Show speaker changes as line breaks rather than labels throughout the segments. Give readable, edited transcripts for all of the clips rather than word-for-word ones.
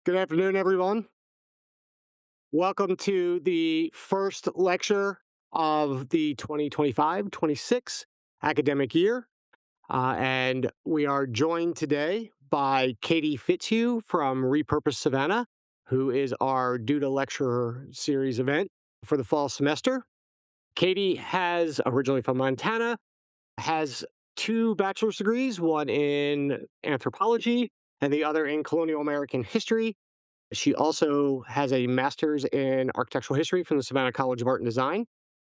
Good afternoon, everyone. Welcome to the first lecture of the 2025-26 academic year. And we are joined today by Katie Fitzhugh from Repurpose Savannah, who is our Due to Lecture series event for the fall semester. Katie has, originally from Montana, has two bachelor's degrees, one in anthropology and the other in colonial American history. She also has a master's in architectural history from the Savannah College of Art and Design.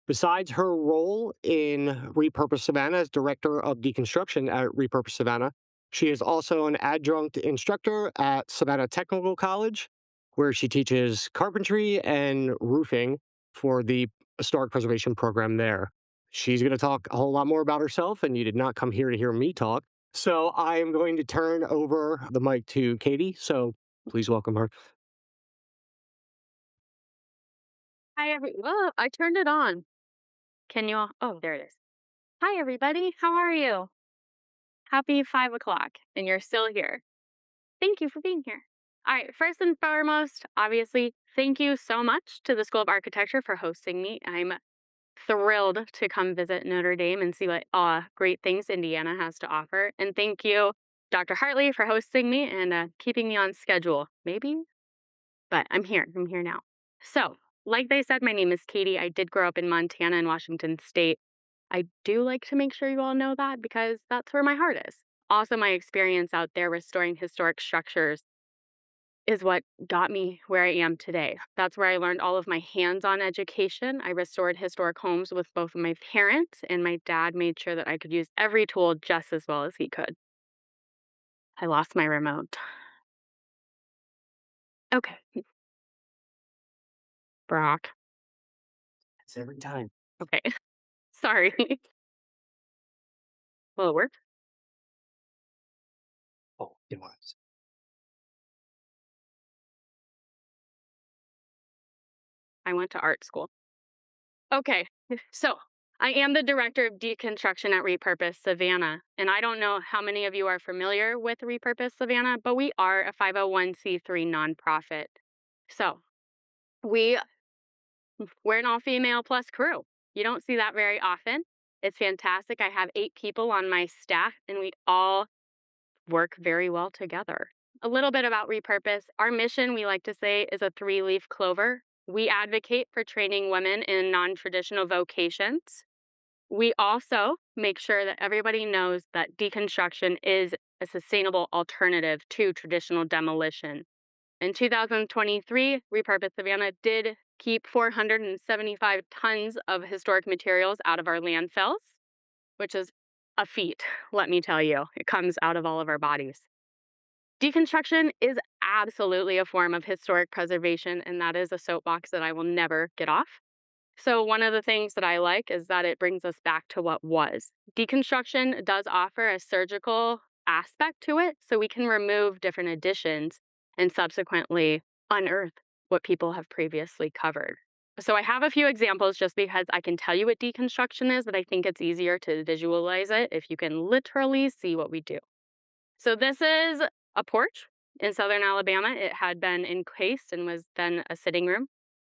Besides her role in Repurpose Savannah as director of Deconstruction at Repurpose Savannah, she is also an adjunct instructor at Savannah Technical College, where she teaches carpentry and roofing for the historic preservation program there. She's going to talk a whole lot more about herself, and you did not come here to hear me talk. So I am going to turn over the mic to Katie. So please welcome her.
Well, I turned it on. Can you all? Oh, there it is. Hi, everybody. How are you? Happy 5 o'clock, and you're still here. Thank you for being here. All right. First and foremost, obviously, thank you so much to the School of Architecture for hosting me. I'm thrilled to come visit Notre Dame and see what great things Indiana has to offer. And thank you, Dr. Hartley, for hosting me and keeping me on schedule. Maybe, but I'm here. I'm here now. So, like they said, my name is Katie. I did grow up in Montana and Washington State. I do like to make sure you all know that because that's where my heart is. Also, my experience out there restoring historic structures is what got me where I am today. That's where I learned all of my hands on education. I restored historic homes with both of my parents, and my dad made sure that I could use every tool just as well as he could. I lost my remote. Okay, Brock.
It's every time.
Okay, sorry. Will it work?
Oh, it was.
I went to art school. Okay, so I am the director of deconstruction at Repurpose Savannah. And I don't know how many of you are familiar with Repurpose Savannah, but we are a 501c3 nonprofit. So we're an all female plus crew. You don't see that very often. It's fantastic. I have 8 people on my staff, and we all work very well together. A little bit about Repurpose. Our mission, we like to say, is a 3-leaf clover. We advocate for training women in non-traditional vocations. We also make sure that everybody knows that deconstruction is a sustainable alternative to traditional demolition. In 2023, Repurpose Savannah did keep 475 tons of historic materials out of our landfills, which is a feat, let me tell you. It comes out of all of our bodies. Deconstruction is absolutely a form of historic preservation, and that is a soapbox that I will never get off. So, one of the things that I like is that it brings us back to what was. Deconstruction does offer a surgical aspect to it, so we can remove different additions and subsequently unearth what people have previously covered. So, I have a few examples just because I can tell you what deconstruction is, but I think it's easier to visualize it if you can literally see what we do. So, this is a porch in southern Alabama. It had been encased and was then a sitting room.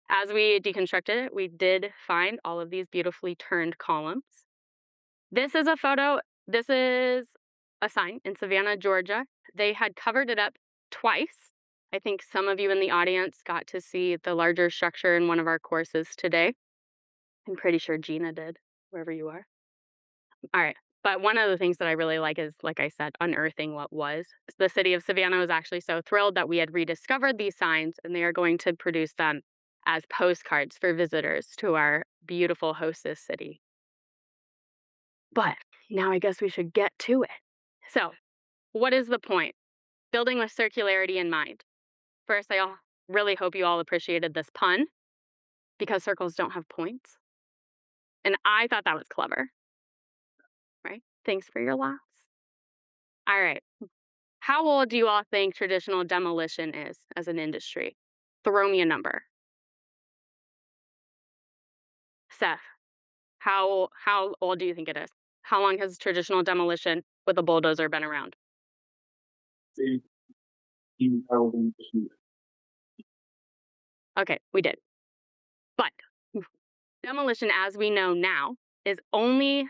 As we deconstructed it, we did find all of these beautifully turned columns. This is a photo. This is a sign in Savannah, Georgia. They had covered it up twice. I think some of you in the audience got to see the larger structure in one of our courses today. I'm pretty sure Gina did, wherever you are. All right. But one of the things that I really like is, like I said, unearthing what was. The city of Savannah was actually so thrilled that we had rediscovered these signs, and they are going to produce them as postcards for visitors to our beautiful hostess city. But now I guess we should get to it. So, what is the point? Building with circularity in mind. First, really hope you all appreciated this pun because circles don't have points. And I thought that was clever, right? Thanks for your laughs. All right. How old do you all think traditional demolition is as an industry? Throw me a number. Seth, how old do you think it is? How long has traditional demolition with a bulldozer been around? Okay, we did. But demolition, as we know now, is only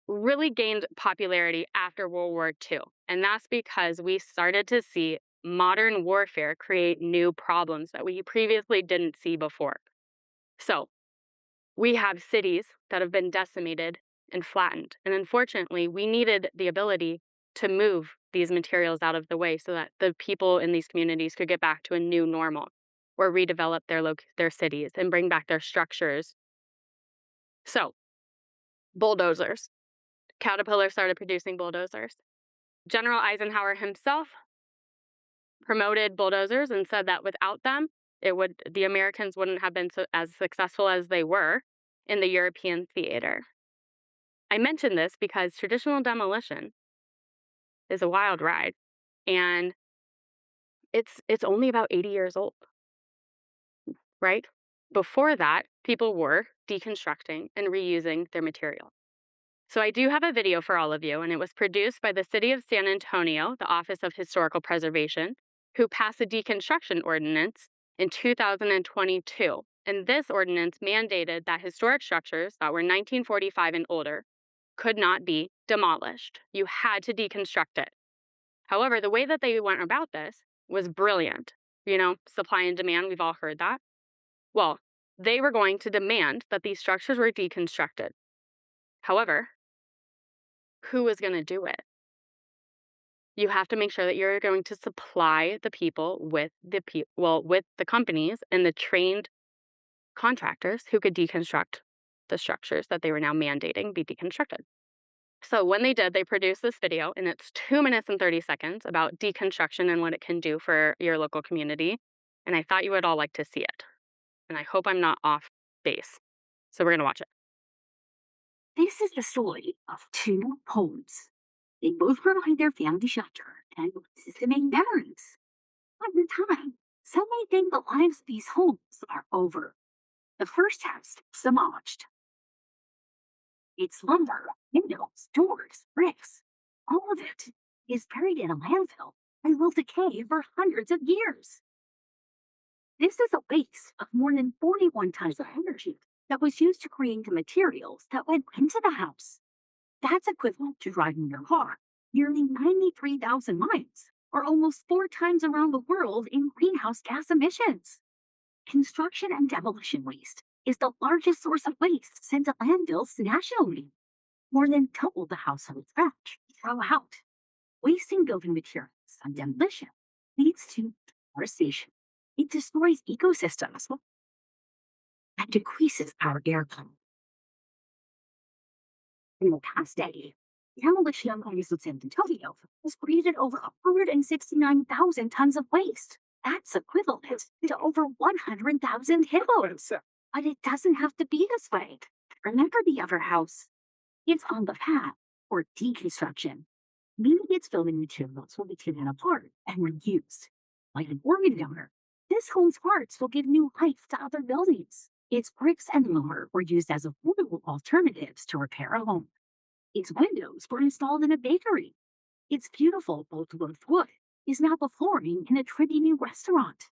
really gained popularity after World War II. And that's because we started to see modern warfare create new problems that we previously didn't see before. So we have cities that have been decimated and flattened. And unfortunately, we needed the ability to move these materials out of the way so that the people in these communities could get back to a new normal or redevelop their cities and bring back their structures. So, bulldozers. Caterpillar started producing bulldozers. General Eisenhower himself promoted bulldozers and said that without them, the Americans wouldn't have been as successful as they were in the European theater. I mention this because traditional demolition is a wild ride, and it's only about 80 years old, right? Before that, people were deconstructing and reusing their material. So I do have a video for all of you, and it was produced by the City of San Antonio, the Office of Historical Preservation, who passed a deconstruction ordinance in 2022. And this ordinance mandated that historic structures that were 1945 and older could not be demolished. You had to deconstruct it. However, the way that they went about this was brilliant. Supply and demand, we've all heard that. Well, they were going to demand that these structures were deconstructed. However, who is going to do it? You have to make sure that you're going to supply the people with with the companies and the trained contractors who could deconstruct the structures that they were now mandating be deconstructed. So when they did, they produced this video, and it's 2 minutes and 30 seconds about deconstruction and what it can do for your local community. And I thought you would all like to see it. And I hope I'm not off base. So we're going to watch it.
This is the story of two homes. They both provide their family shelter and systemic veterans. At the time, some may think the lives of these homes are over. The first house is demolished. Its lumber, windows, doors, bricks, all of it is buried in a landfill and will decay for hundreds of years. This is a waste of more than 41 tons of energy that was used to create the materials that went into the house. That's equivalent to driving your car nearly 93,000 miles, or almost 4 times around the world in greenhouse gas emissions. Construction and demolition waste is the largest source of waste sent to landfills nationally. More than double the household trash we throw out. Wasting building materials on demolition leads to deforestation. It destroys ecosystems and decreases our air quality. In the past decade, demolition of San Antonio has created over 169,000 tons of waste. That's equivalent to over 100,000 hills. But it doesn't have to be this way. Remember the other house? It's on the path for deconstruction, meaning its building materials will be taken apart and reused. Like an organ donor, this home's parts will give new life to other buildings. Its bricks and lumber were used as affordable alternatives to repair a home. Its windows were installed in a bakery. Its beautiful bolt-wood wood is now the flooring in a trendy new restaurant.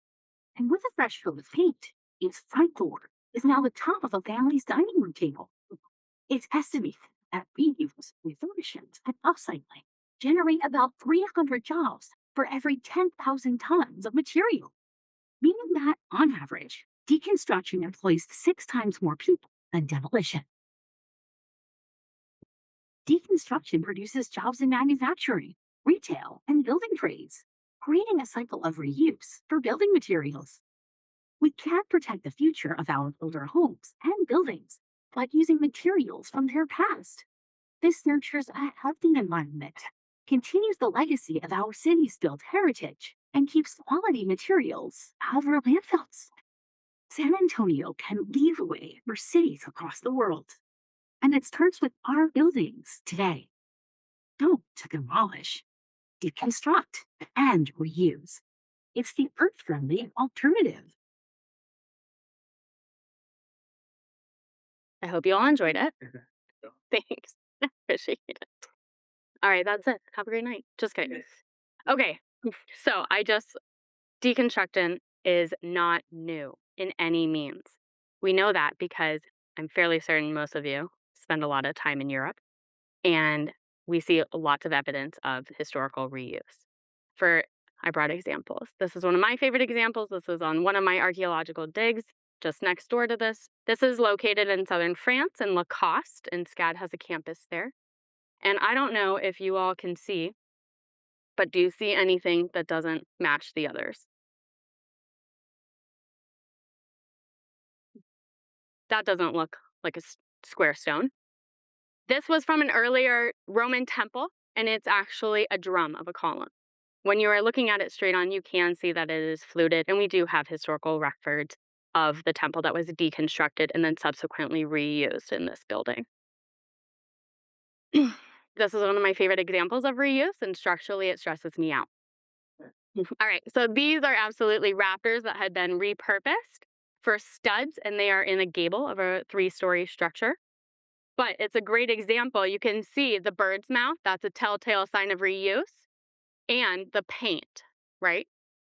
And with a fresh coat of paint, its front door is now the top of a family's dining room table. It's estimated that reuse, refurbishment, and upcycling generate about 300 jobs for every 10,000 tons of material, meaning that, on average, deconstruction employs 6 times more people than demolition. Deconstruction produces jobs in manufacturing, retail, and building trades, creating a cycle of reuse for building materials. We can protect the future of our older homes and buildings by using materials from their past. This nurtures a healthy environment, continues the legacy of our city's built heritage, and keeps quality materials out of our landfills. San Antonio can lead the way for cities across the world. And it starts with our buildings today. Don't demolish, deconstruct, and reuse. It's the earth-friendly alternative.
I hope you all enjoyed it. Thanks. Appreciate it. All right, that's it. Have a great night. Just kidding. Okay, so deconstructing is not new in any means. We know that because I'm fairly certain most of you spend a lot of time in Europe, and we see lots of evidence of historical reuse. For I brought examples. This is one of my favorite examples. This was on one of my archaeological digs just next door to this. This is located in southern France in Lacoste, and SCAD has a campus there. And I don't know if you all can see, but do you see anything that doesn't match the others? That doesn't look like a square stone. This was from an earlier Roman temple, and it's actually a drum of a column. When you are looking at it straight on, you can see that it is fluted, and we do have historical records of the temple that was deconstructed and then subsequently reused in this building. This is one of my favorite examples of reuse, and structurally it stresses me out. All right, so these are absolutely rafters that had been repurposed for studs, and they are in a gable of a 3-story structure. But it's a great example. You can see the bird's mouth, that's a telltale sign of reuse, and the paint, right?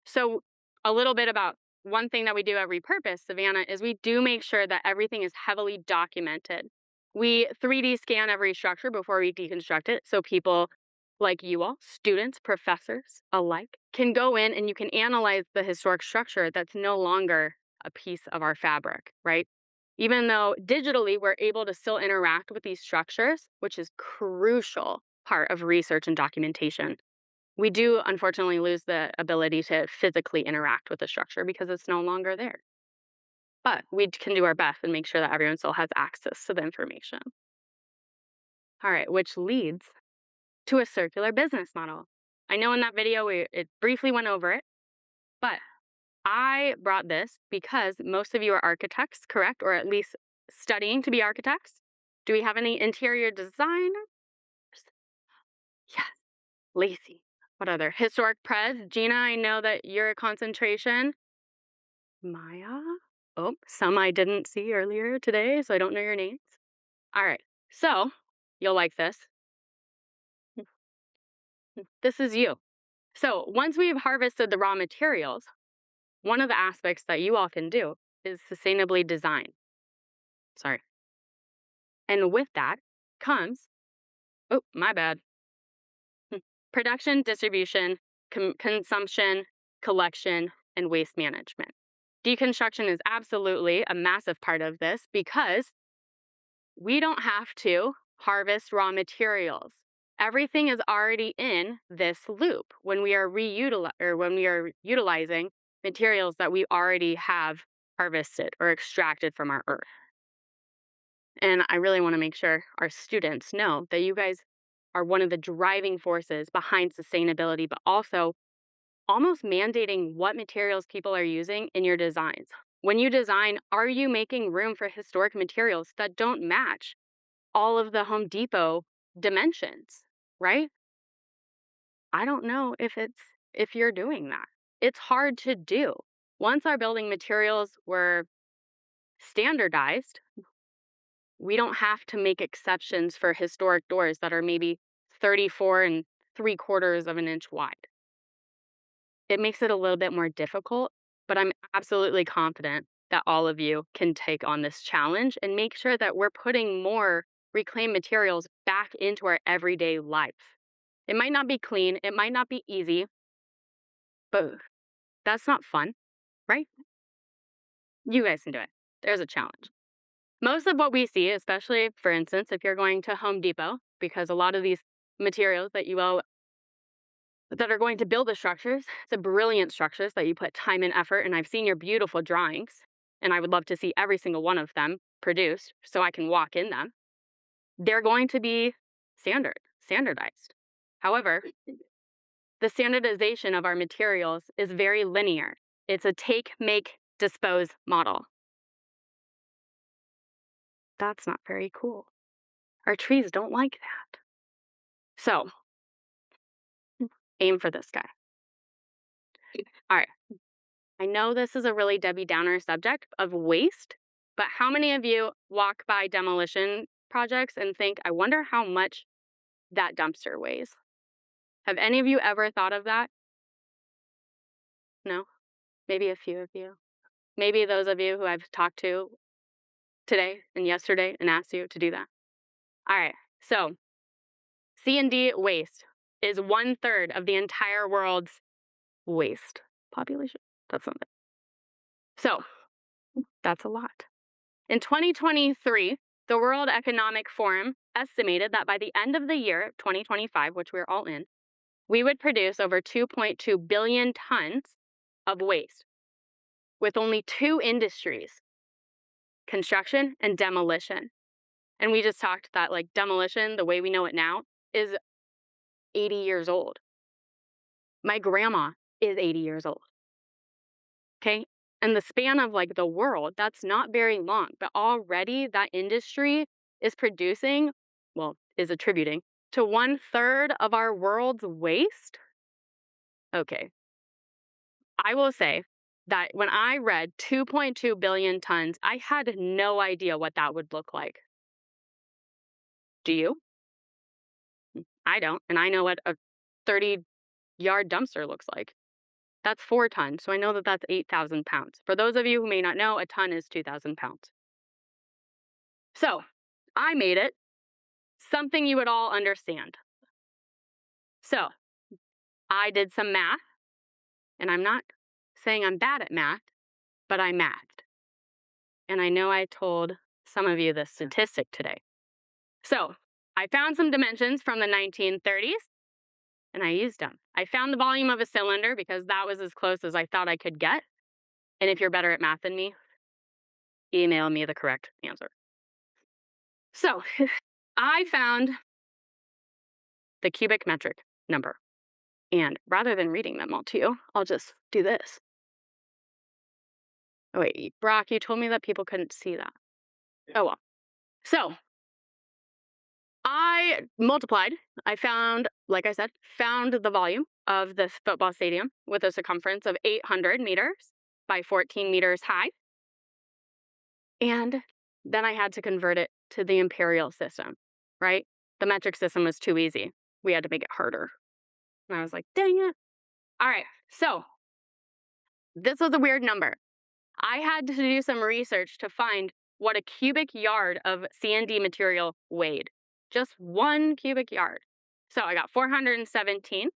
So, a little bit about one thing that we do at Repurpose Savannah is we do make sure that everything is heavily documented. We 3D scan every structure before we deconstruct it, so people like you all, students, professors alike, can go in and you can analyze the historic structure that's no longer a piece of our fabric, right? Even though digitally we're able to still interact with these structures, which is crucial part of research and documentation. We do unfortunately lose the ability to physically interact with the structure because it's no longer there. But we can do our best and make sure that everyone still has access to the information. All right, which leads to a circular business model. I know in that video it briefly went over it, but I brought this because most of you are architects, correct? Or at least studying to be architects. Do we have any interior designers? Yes. Lacey. What other? Historic pres. Gina, I know that you're a concentration. Maya. Oh, some I didn't see earlier today, so I don't know your names. All right. So you'll like this. This is you. So once we've harvested the raw materials, one of the aspects that you all can do is sustainably design. Sorry. And with that comes, oh, my bad, production, distribution, consumption, collection, and waste management. Deconstruction is absolutely a massive part of this because we don't have to harvest raw materials. Everything is already in this loop when we are utilizing materials that we already have harvested or extracted from our earth. And I really want to make sure our students know that you guys are one of the driving forces behind sustainability, but also almost mandating what materials people are using in your designs. When you design, are you making room for historic materials that don't match all of the Home Depot dimensions, right? I don't know if you're doing that. It's hard to do. Once our building materials were standardized, we don't have to make exceptions for historic doors that are maybe 34 and 3/4 of an inch wide. It makes it a little bit more difficult, but I'm absolutely confident that all of you can take on this challenge and make sure that we're putting more reclaimed materials back into our everyday life. It might not be clean, it might not be easy, but that's not fun, right? You guys can do it. There's a challenge. Most of what we see, especially for instance, if you're going to Home Depot, because a lot of these materials that you all that are going to build the structures, the brilliant structures that you put time and effort, and I've seen your beautiful drawings, and I would love to see every single one of them produced so I can walk in them. They're going to be standardized. However, the standardization of our materials is very linear. It's a take, make, dispose model. That's not very cool. Our trees don't like that. So, aim for this guy. All right. I know this is a really Debbie Downer subject of waste, but how many of you walk by demolition projects and think, I wonder how much that dumpster weighs? Have any of you ever thought of that? No? Maybe a few of you. Maybe those of you who I've talked to today and yesterday and asked you to do that. All right. So C&D waste is 1/3 of the entire world's waste population. That's something. So that's a lot. In 2023, the World Economic Forum estimated that by the end of the year 2025, which we're all in, we would produce over 2.2 billion tons of waste with only two industries, construction and demolition. And we just talked that like demolition, the way we know it now, is 80 years old. My grandma is 80 years old. Okay. And the span of like the world, that's not very long, but already that industry is producing, well, is attributing to 1/3 of our world's waste. Okay. I will say that when I read 2.2 billion tons, I had no idea what that would look like. Do you? I don't. And I know what a 30-yard dumpster looks like. That's 4 tons. So I know that that's 8,000 pounds. For those of you who may not know, a ton is 2,000 pounds. So I made it something you would all understand. So I did some math, and I'm not saying I'm bad at math, but I mathed. And I know I told some of you this statistic today. So I found some dimensions from the 1930s, and I used them. I found the volume of a cylinder because that was as close as I thought I could get. And if you're better at math than me, email me the correct answer. So I found the cubic metric number. And rather than reading them all to you, I'll just do this. Oh, wait, Brock, you told me that people couldn't see that. Oh, well. So I multiplied. I found, like I said, found the volume of this football stadium with a circumference of 800 meters by 14 meters high. And then I had to convert it to the imperial system, right? The metric system was too easy. We had to make it harder. And I was like, dang it. All right. So this was a weird number. I had to do some research to find what a cubic yard of C&D material weighed. Just 1 cubic yard. So I got 417,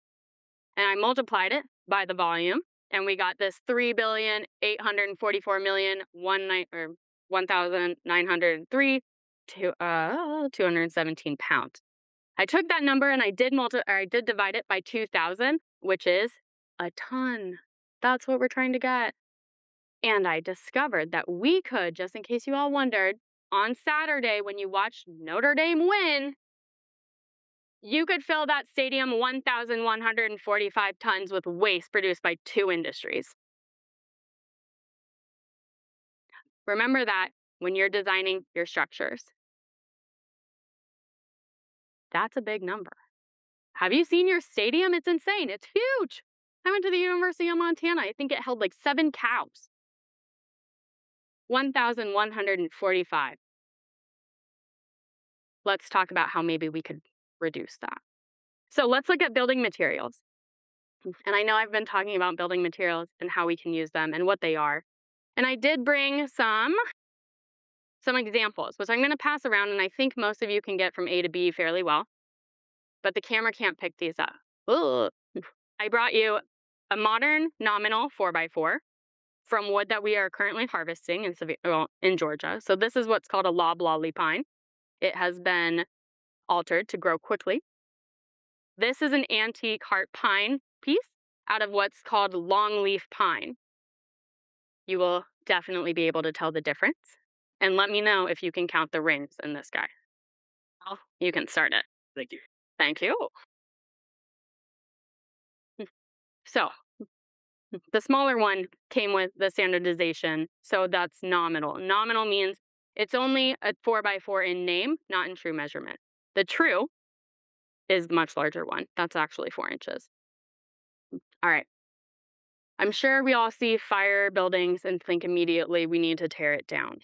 and I multiplied it by the volume, and we got this 3,844,001,903 to 217 pounds. I took that number and I did divide it by 2,000, which is a ton. That's what we're trying to get. And I discovered that we could, just in case you all wondered, on Saturday when you watched Notre Dame win, you could fill that stadium 1,145 tons with waste produced by 2 industries. Remember that when you're designing your structures. That's a big number. Have you seen your stadium? It's insane. It's huge. I went to the University of Montana. I think it held like 7 cows. 1,145. Let's talk about how maybe we could reduce that. So let's look at building materials. And I know I've been talking about building materials and how we can use them and what they are. And I did bring some examples, which I'm going to pass around, and I think most of you can get from A to B fairly well. But the camera can't pick these up. Ugh. I brought you a modern nominal 4x4 from wood that we are currently harvesting in Georgia. So this is what's called a loblolly pine. It has been altered to grow quickly. This is an antique heart pine piece out of what's called longleaf pine. You will definitely be able to tell the difference. And let me know if you can count the rings in this guy. Well, you can start it.
Thank you.
Thank you. So the smaller one came with the standardization, so that's nominal. Nominal means it's only a 4x4 in name, not in true measurement. The true is the much larger one. That's actually 4 inches. All right. I'm sure we all see fire buildings and think immediately we need to tear it down.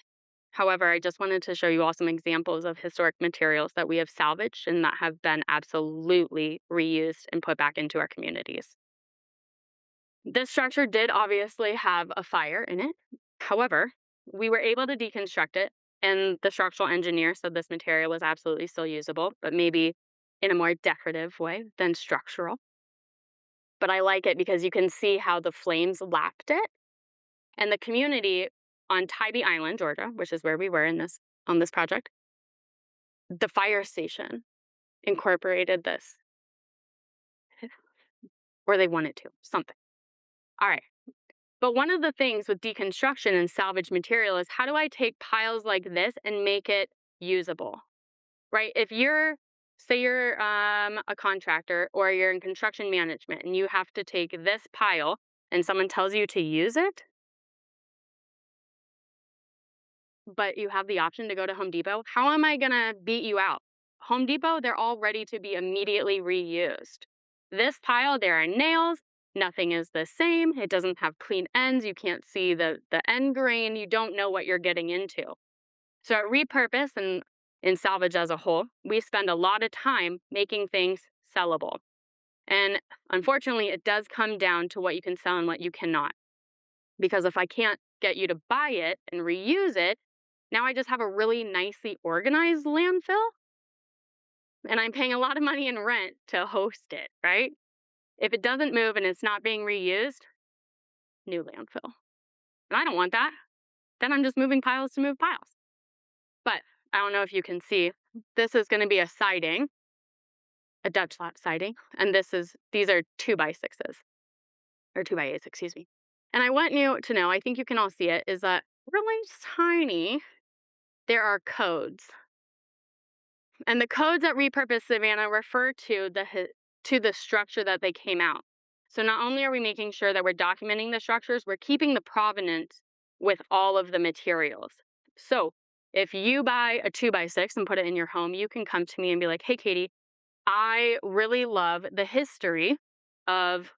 However, I just wanted to show you all some examples of historic materials that we have salvaged and that have been absolutely reused and put back into our communities. This structure did obviously have a fire in it. However, we were able to deconstruct it, and the structural engineer said this material was absolutely still usable, but maybe in a more decorative way than structural. But I like it because you can see how the flames lapped it, and the community on Tybee Island, Georgia, which is where we were on this project, the fire station incorporated this, or they wanted to, something. All right. But one of the things with deconstruction and salvage material is, how do I take piles like this and make it usable, right? If you're, say you're a contractor or you're in construction management and you have to take this pile and someone tells you to use it, but you have the option to go to Home Depot, how am I going to beat you out? Home Depot, they're all ready to be immediately reused. This pile, there are nails. Nothing is the same. It doesn't have clean ends. You can't see the end grain. You don't know what you're getting into. So at Repurpose and in Salvage as a whole, we spend a lot of time making things sellable. And unfortunately, it does come down to what you can sell and what you cannot. Because if I can't get you to buy it and reuse it, now I just have a really nicely organized landfill, and I'm paying a lot of money in rent to host it, right? If it doesn't move and it's not being reused, new landfill. And I don't want that. Then I'm just moving piles to move piles. But I don't know if you can see, this is going to be a siding, a Dutch lot siding, and these are 2x6s, or 2x8s, excuse me. And I want you to know, I think you can all see it, is that really tiny, there are codes. And the codes at Repurpose Savannah refer to the structure that they came out. So not only are we making sure that we're documenting the structures, we're keeping the provenance with all of the materials. So if you buy a 2x6 and put it in your home, you can come to me and be like, hey, Katie, I really love the history of,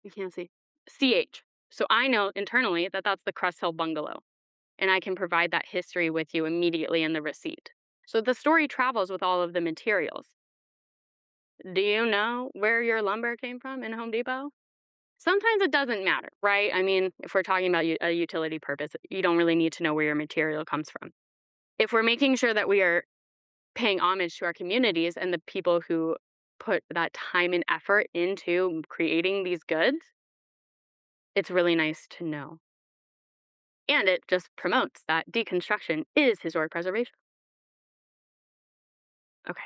you can't see, CH. So I know internally that that's the Crest Hill bungalow, and I can provide that history with you immediately in the receipt. So the story travels with all of the materials. Do you know where your lumber came from in Home Depot? Sometimes it doesn't matter, right? I mean, if we're talking about a utility purpose, you don't really need to know where your material comes from. If we're making sure that we are paying homage to our communities and the people who put that time and effort into creating these goods, it's really nice to know. And it just promotes that deconstruction is historic preservation. Okay.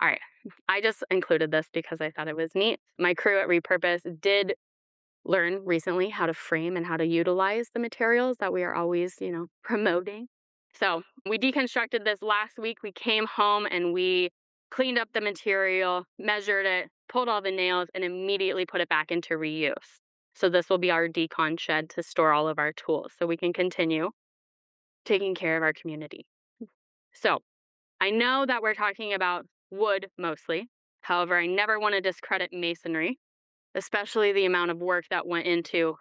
All right. I just included this because I thought it was neat. My crew at Repurpose did learn recently how to frame and how to utilize the materials that we are always, promoting. So we deconstructed this last week. We came home and we cleaned up the material, measured it, pulled all the nails, and immediately put it back into reuse. So this will be our decon shed to store all of our tools so we can continue taking care of our community. So I know that we're talking about wood mostly. However, I never want to discredit masonry, especially the amount of work that went into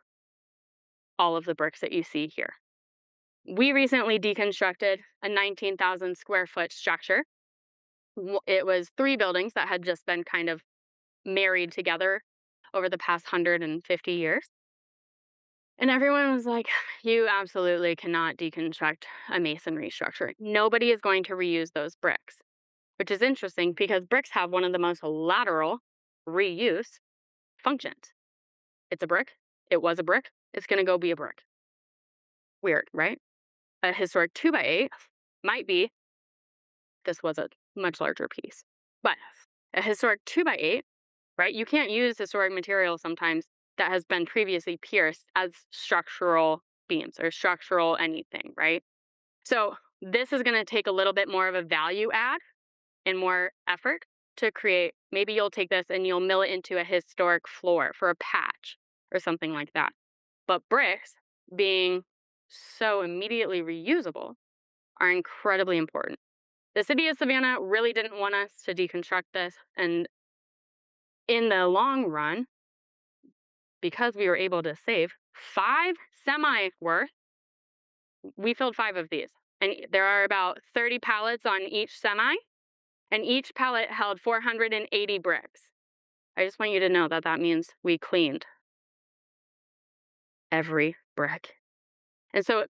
all of the bricks that you see here. We recently deconstructed a 19,000 square foot structure. It was 3 buildings that had just been kind of married together over the past 150 years. And everyone was like, you absolutely cannot deconstruct a masonry structure. Nobody is going to reuse those bricks, which is interesting because bricks have one of the most lateral reuse functions. It's a brick. It was a brick. It's going to go be a brick. Weird, right? A historic 2x8 might be, this was a much larger piece, but a historic 2x8, right? You can't use historic material sometimes that has been previously pierced as structural beams or structural anything, right? So this is going to take a little bit more of a value add and more effort to create. Maybe you'll take this and you'll mill it into a historic floor for a patch or something like that. But bricks, being so immediately reusable, are incredibly important. The city of Savannah really didn't want us to deconstruct this, and in the long run, because we were able to save 5 semi worth, we filled 5 of these. And there are about 30 pallets on each semi, and each pallet held 480 bricks. I just want you to know that that means we cleaned every brick. And so,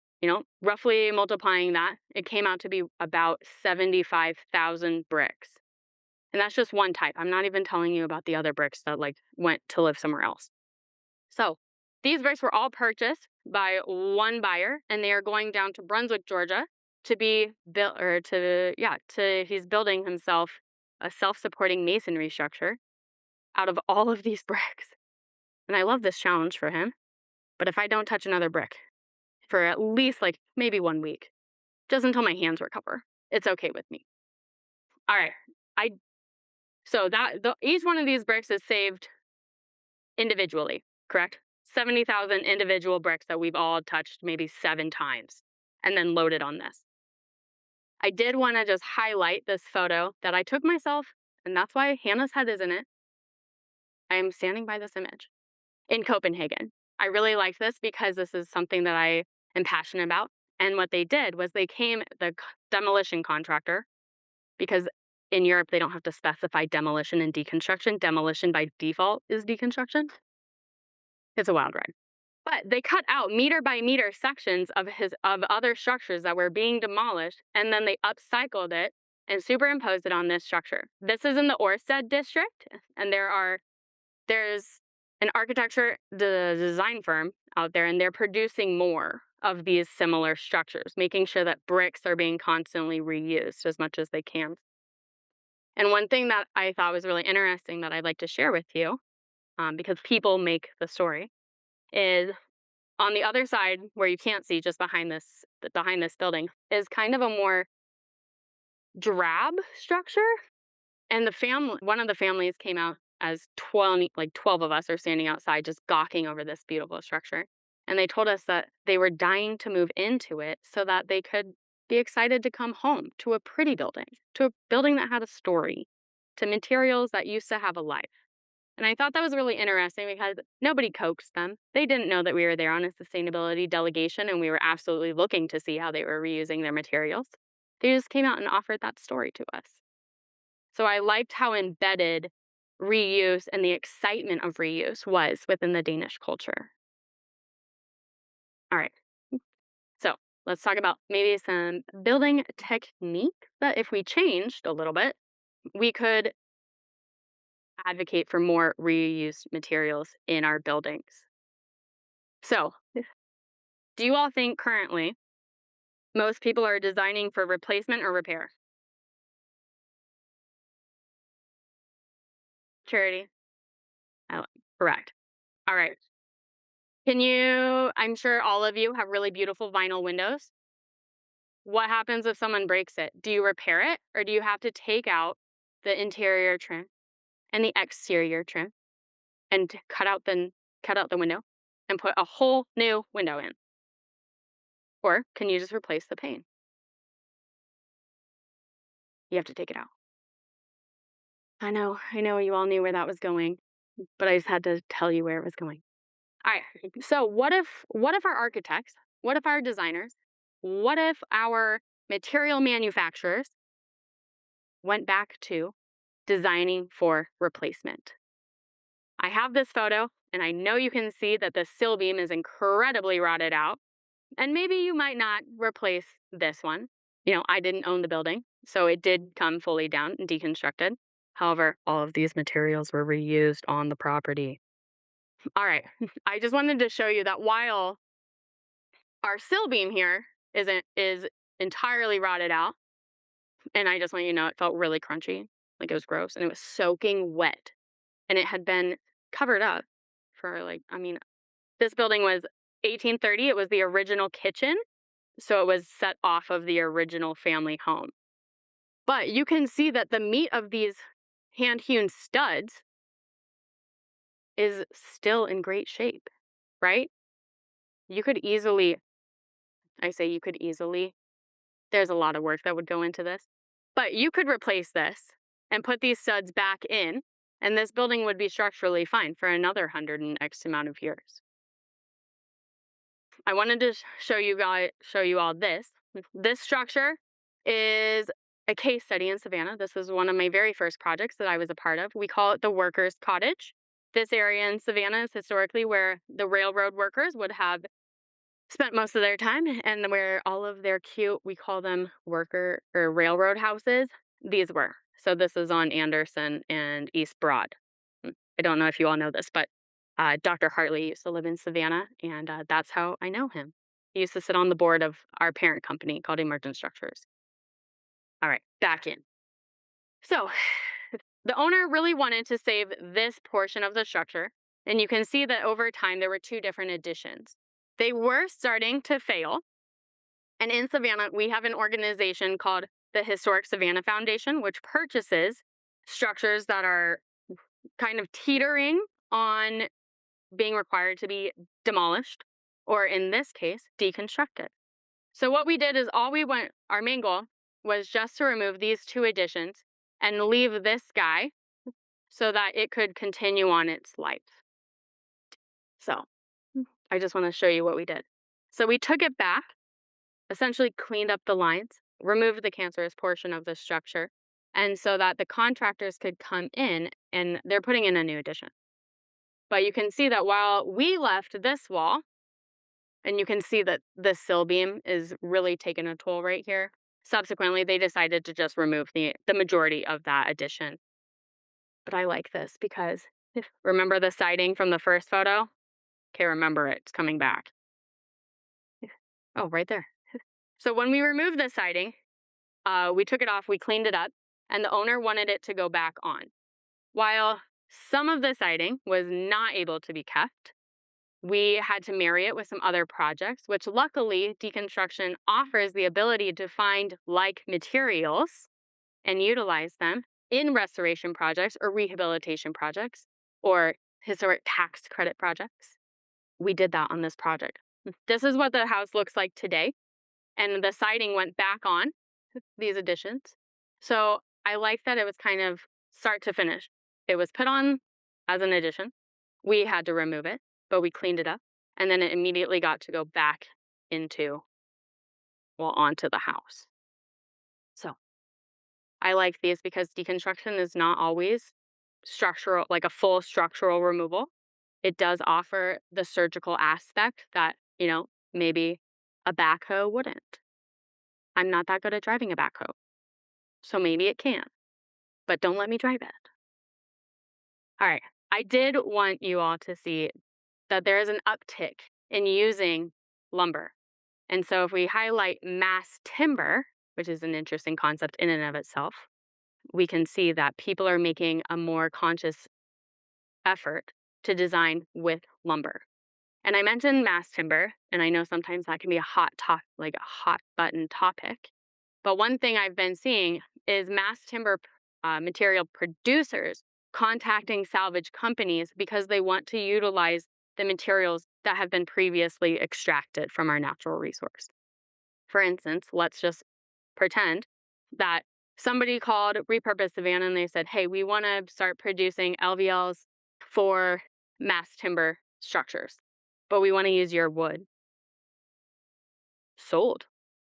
roughly multiplying that, it came out to be about 75,000 bricks. And that's just one type. I'm not even telling you about the other bricks that went to live somewhere else. So these bricks were all purchased by one buyer, and they are going down to Brunswick, Georgia, to be built, he's building himself a self-supporting masonry structure out of all of these bricks. And I love this challenge for him. But if I don't touch another brick for at least maybe 1 week, just until my hands recover, it's okay with me. All right. Each one of these bricks is saved individually, correct? 70,000 individual bricks that we've all touched maybe 7 times and then loaded on this. I did want to just highlight this photo that I took myself, and that's why Hannah's head is in it. I am standing by this image in Copenhagen. I really like this because this is something that I am passionate about. And what they did was the demolition contractor, because in Europe they don't have to specify demolition and deconstruction. Demolition by default is deconstruction. It's a wild ride. But they cut out meter by meter sections of other structures that were being demolished, and then they upcycled it and superimposed it on this structure. This is in the Orsted district, and there's an architecture design firm out there, and they're producing more of these similar structures, making sure that bricks are being constantly reused as much as they can. And one thing that I thought was really interesting that I'd like to share with you, because people make the story, is on the other side where you can't see, just behind this building, is kind of a more drab structure. And one of the families came out as 12 of us are standing outside just gawking over this beautiful structure. And they told us that they were dying to move into it so that they could be excited to come home to a pretty building, to a building that had a story, to materials that used to have a life. And I thought that was really interesting because nobody coaxed them. They didn't know that we were there on a sustainability delegation, and we were absolutely looking to see how they were reusing their materials. They just came out and offered that story to us. So I liked how embedded reuse and the excitement of reuse was within the Danish culture. All right. So let's talk about maybe some building technique that if we changed a little bit, we could advocate for more reused materials in our buildings. So, do you all think currently most people are designing for replacement or repair? Charity? Oh, correct. All right. I'm sure all of you have really beautiful vinyl windows. What happens if someone breaks it? Do you repair it, or do you have to take out the interior trim and the exterior trim and cut out the window and put a whole new window in? Or can you just replace the pane? You have to take it out. I know you all knew where that was going, but I just had to tell you where it was going. All right. So what if our architects, what if our designers, what if our material manufacturers went back to designing for replacement? I have this photo, and I know you can see that the sill beam is incredibly rotted out. And maybe you might not replace this one. I didn't own the building, so it did come fully down and deconstructed. However, all of these materials were reused on the property. All right. I just wanted to show you that while our sill beam here is entirely rotted out, and I just want you to know it felt really crunchy, like it was gross, and it was soaking wet. And it had been covered up for this building was 1830. It was the original kitchen, so it was set off of the original family home. But you can see that the meat of these hand-hewn studs is still in great shape, right? You could easily, there's a lot of work that would go into this, but you could replace this and put these studs back in, and this building would be structurally fine for another 100 and X amount of years. I wanted to show you all this. This structure is a case study in Savannah. This was one of my very first projects that I was a part of. We call it the Workers' Cottage. this area in Savannah is historically where the railroad workers would have spent most of their time, and where all of their cute, we call them worker or railroad houses, these were. So this is on Anderson and East Broad. I don't know if you all know this, but Dr. Hartley used to live in Savannah, and that's how I know him. He used to sit on the board of our parent company called Emergent Structures. All right, back in. So the owner really wanted to save this portion of the structure, and you can see that over time there were two different additions. They were starting to fail, and in Savannah, we have an organization called the Historic Savannah Foundation, which purchases structures that are kind of teetering on being required to be demolished, or in this case, deconstructed. So what we did is our main goal was just to remove these two additions and leave this guy so that it could continue on its life. So I just want to show you what we did. So we took it back, essentially cleaned up the lines, removed the cancerous portion of the structure, and so that the contractors could come in and they're putting in a new addition. But you can see that while we left this wall, and you can see that the sill beam is really taking a toll right here. Subsequently, they decided to just remove the majority of that addition. But I like this because remember the siding from the first photo? Okay, remember it. It's coming back. Oh, right there. So when we removed the siding, we took it off, we cleaned it up, and the owner wanted it to go back on. While some of the siding was not able to be kept, we had to marry it with some other projects, which luckily Deconstruction offers the ability to find like materials and utilize them in restoration projects or rehabilitation projects or historic tax credit projects. We did that on this project. This is what the house looks like today. And the siding went back on these additions. So I like that it was kind of start to finish. It was put on as an addition. We had to remove it, but we cleaned it up. And then it immediately got to go back onto the house. So I like these because deconstruction is not always structural, like a full structural removal. It does offer the surgical aspect that, maybe a backhoe wouldn't. I'm not that good at driving a backhoe, so maybe it can, but don't let me drive it. All right. I did want you all to see that there is an uptick in using lumber. And so if we highlight mass timber, which is an interesting concept in and of itself, we can see that people are making a more conscious effort to design with lumber. And I mentioned mass timber, and I know sometimes that can be a hot button topic. But one thing I've been seeing is mass timber material producers contacting salvage companies because they want to utilize the materials that have been previously extracted from our natural resource. For instance, let's just pretend that somebody called Repurpose Savannah and they said, hey, we want to start producing LVLs for mass timber structures, but we want to use your wood. Sold.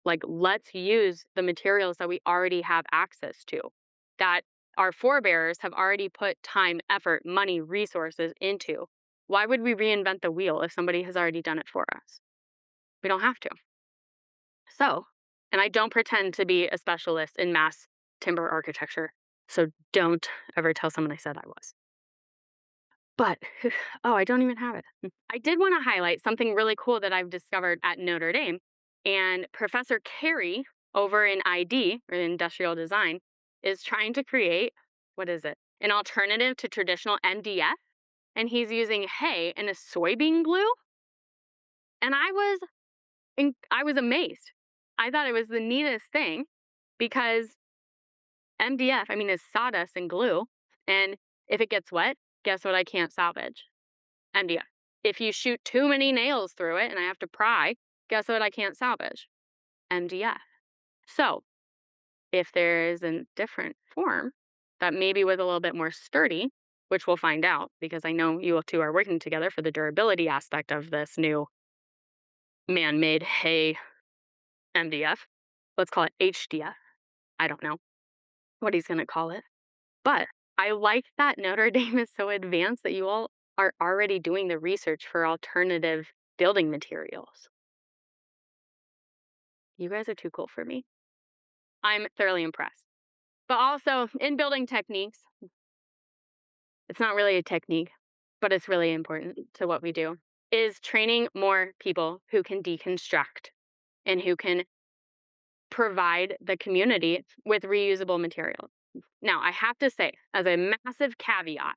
Like, let's use the materials that we already have access to, that our forebears have already put time, effort, money, resources into. Why would we reinvent the wheel if somebody has already done it for us? We don't have to. So, and I don't pretend to be a specialist in mass timber architecture, so don't ever tell someone I said I was. But, I don't even have it. I did want to highlight something really cool that I've discovered at Notre Dame. And Professor Carey over in ID, or industrial design, is trying to create, an alternative to traditional MDF. And he's using hay and a soybean glue. And I was amazed. I thought it was the neatest thing because MDF, is sawdust and glue. And if it gets wet, guess what I can't salvage? MDF. If you shoot too many nails through it and I have to pry, guess what I can't salvage? MDF. So if there is a different form that maybe was a little bit more sturdy, which we'll find out because I know you two are working together for the durability aspect of this new man-made hay MDF. Let's call it HDF. I don't know what he's going to call it. But I like that Notre Dame is so advanced that you all are already doing the research for alternative building materials. You guys are too cool for me. I'm thoroughly impressed. But also, in building techniques, it's not really a technique, but it's really important to what we do, is training more people who can deconstruct and who can provide the community with reusable materials. Now, I have to say, as a massive caveat,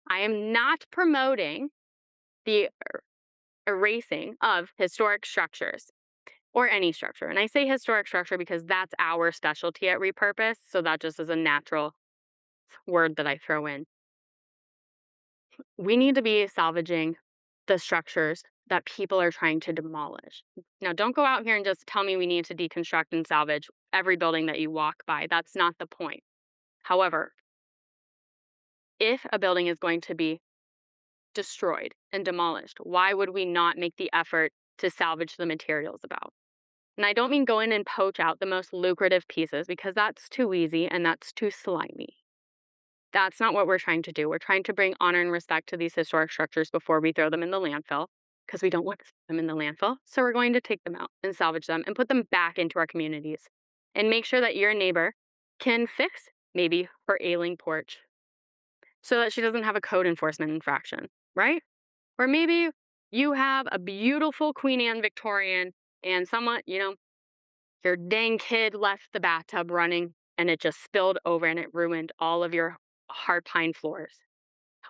I am not promoting the erasing of historic structures or any structure. And I say historic structure because that's our specialty at Repurpose. So that just is a natural word that I throw in. We need to be salvaging the structures that people are trying to demolish. Now, don't go out here and just tell me we need to deconstruct and salvage every building that you walk by. That's not the point. However, if a building is going to be destroyed and demolished, why would we not make the effort to salvage the materials about? And I don't mean go in and poach out the most lucrative pieces because that's too easy and that's too slimy. That's not what we're trying to do. We're trying to bring honor and respect to these historic structures before we throw them in the landfill because we don't want to throw them in the landfill. So we're going to take them out and salvage them and put them back into our communities and make sure that your neighbor can fix maybe her ailing porch so that she doesn't have a code enforcement infraction, right? Or maybe you have a beautiful Queen Anne Victorian and someone, your dang kid left the bathtub running and it just spilled over and it ruined all of your hard pine floors.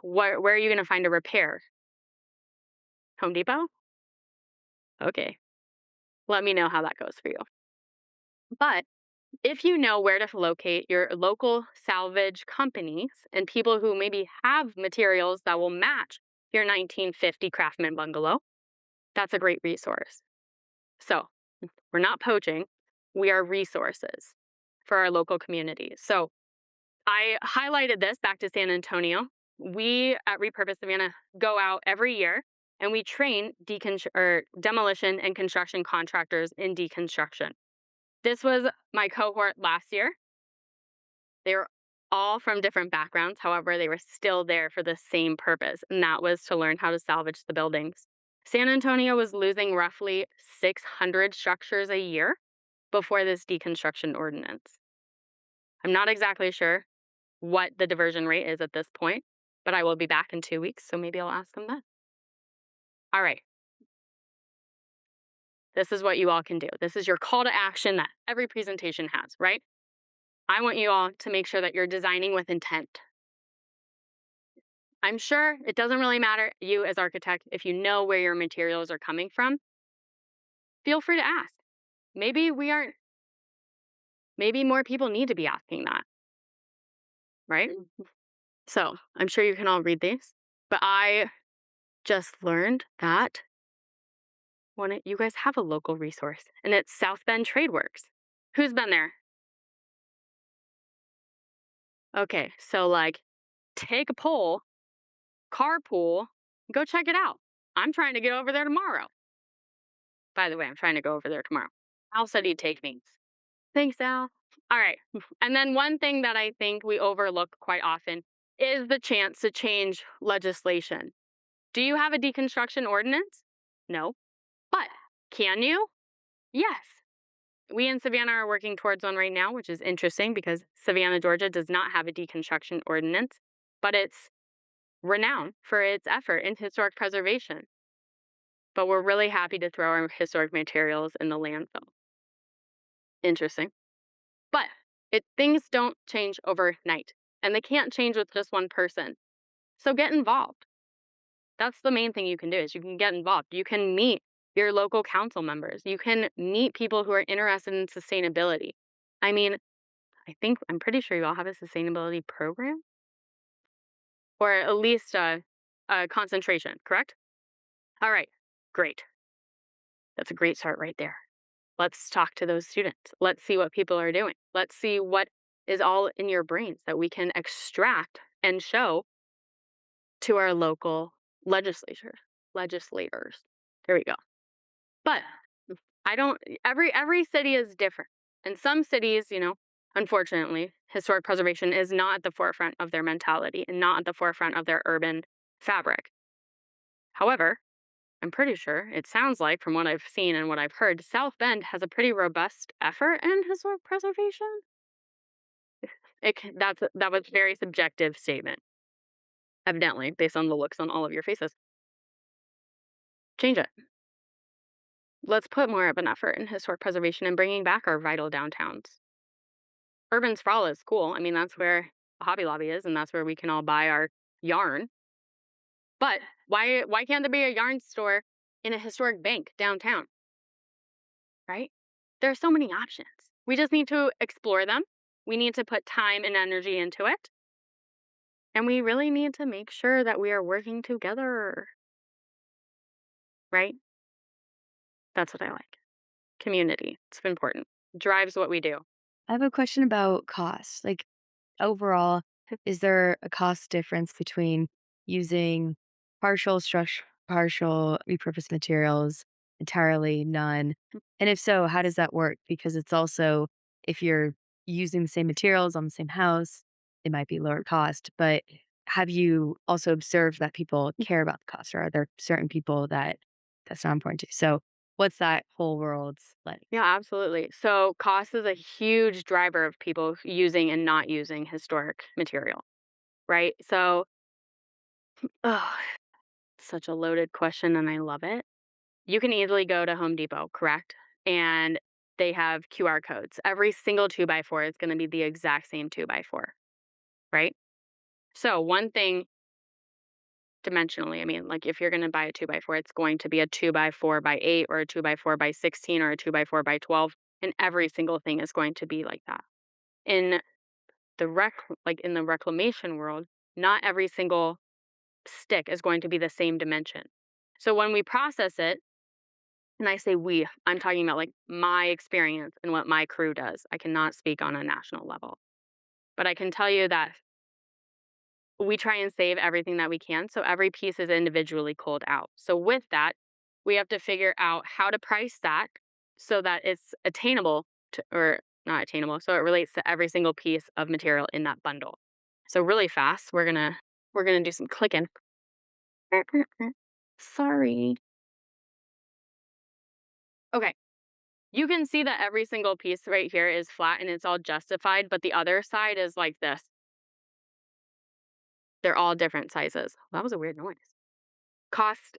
Where are you going to find a repair? Home Depot? Okay. Let me know how that goes for you. But if you know where to locate your local salvage companies and people who maybe have materials that will match your 1950 Craftsman bungalow, that's a great resource. So we're not poaching, we are resources for our local communities. So I highlighted this back to San Antonio. We at Repurpose Savannah go out every year and we train demolition and construction contractors in deconstruction. This was my cohort last year. They were all from different backgrounds. However, they were still there for the same purpose, and that was to learn how to salvage the buildings. San Antonio was losing roughly 600 structures a year before this deconstruction ordinance. I'm not exactly sure what the diversion rate is at this point, but I will be back in 2 weeks, so maybe I'll ask them then. All right. This is what you all can do. This is your call to action that every presentation has, right? I want you all to make sure that you're designing with intent. I'm sure it doesn't really matter, you as architect, if you know where your materials are coming from, feel free to ask. Maybe more people need to be asking that, right? So I'm sure you can all read these, but I just learned that you guys have a local resource, and it's South Bend Trade Works. Who's been there? Okay, so take a poll, carpool, go check it out. I'm trying to get over there tomorrow. By the way, I'm trying to go over there tomorrow. Al said he'd take me. Thanks, Al. All right. And then one thing that I think we overlook quite often is the chance to change legislation. Do you have a deconstruction ordinance? No. But can you? Yes. We in Savannah are working towards one right now, which is interesting because Savannah, Georgia does not have a deconstruction ordinance, but it's renowned for its effort in historic preservation. But we're really happy to throw our historic materials in the landfill. Interesting. But things don't change overnight, and they can't change with just one person. So get involved. That's the main thing you can do is you can get involved. You can meet your local council members. You can meet people who are interested in sustainability. I mean, I'm pretty sure you all have a sustainability program or at least a concentration, correct? All right, great. That's a great start right there. Let's talk to those students. Let's see what people are doing. Let's see what is all in your brains that we can extract and show to our local legislators. There we go. But every city is different. And some cities, Unfortunately, historic preservation is not at the forefront of their mentality and not at the forefront of their urban fabric. However, I'm pretty sure it sounds like, from what I've seen and what I've heard, South Bend has a pretty robust effort in historic preservation. That was a very subjective statement, evidently, based on the looks on all of your faces. Change it. Let's put more of an effort in historic preservation and bringing back our vital downtowns. Urban sprawl is cool. I mean, that's where Hobby Lobby is, and that's where we can all buy our yarn. But why can't there be a yarn store in a historic bank downtown? Right? There are so many options. We just need to explore them. We need to put time and energy into it. And we really need to make sure that we are working together. Right? That's what I like. Community. It's important. Drives what we do.
I have a question about cost. Like overall, is there a cost difference between using partial repurposed materials, entirely none? And if so, how does that work? Because it's also, if you're using the same materials on the same house, it might be lower cost. But have you also observed that people care about the cost, or are there certain people that that's not important to? So, what's that whole world like?
Yeah, absolutely. So cost is a huge driver of people using and not using historic material, right? So, oh, such a loaded question and I love it. You can easily go to Home Depot, correct? And they have QR codes. Every single 2 by 4 is going to be the exact same 2 by 4, right? So, one thing dimensionally, I mean, like if you're going to buy a 2 by 4, it's going to be a 2 by 4 by 8 or a 2 by 4 by 16 or a 2 by 4 by 12. And every single thing is going to be like that. In in the reclamation world, not every single stick is going to be the same dimension. So when we process it, and I say we, I'm talking about like my experience and what my crew does. I cannot speak on a national level, but I can tell you that we try and save everything that we can. So every piece is individually culled out. So with that, we have to figure out how to price that so that it's attainable to, or not attainable. So it relates to every single piece of material in that bundle. So really fast, we're gonna do some clicking. Sorry. Okay. You can see that every single piece right here is flat and it's all justified, but the other side is like this. They're all different sizes. That was a weird noise. Cost,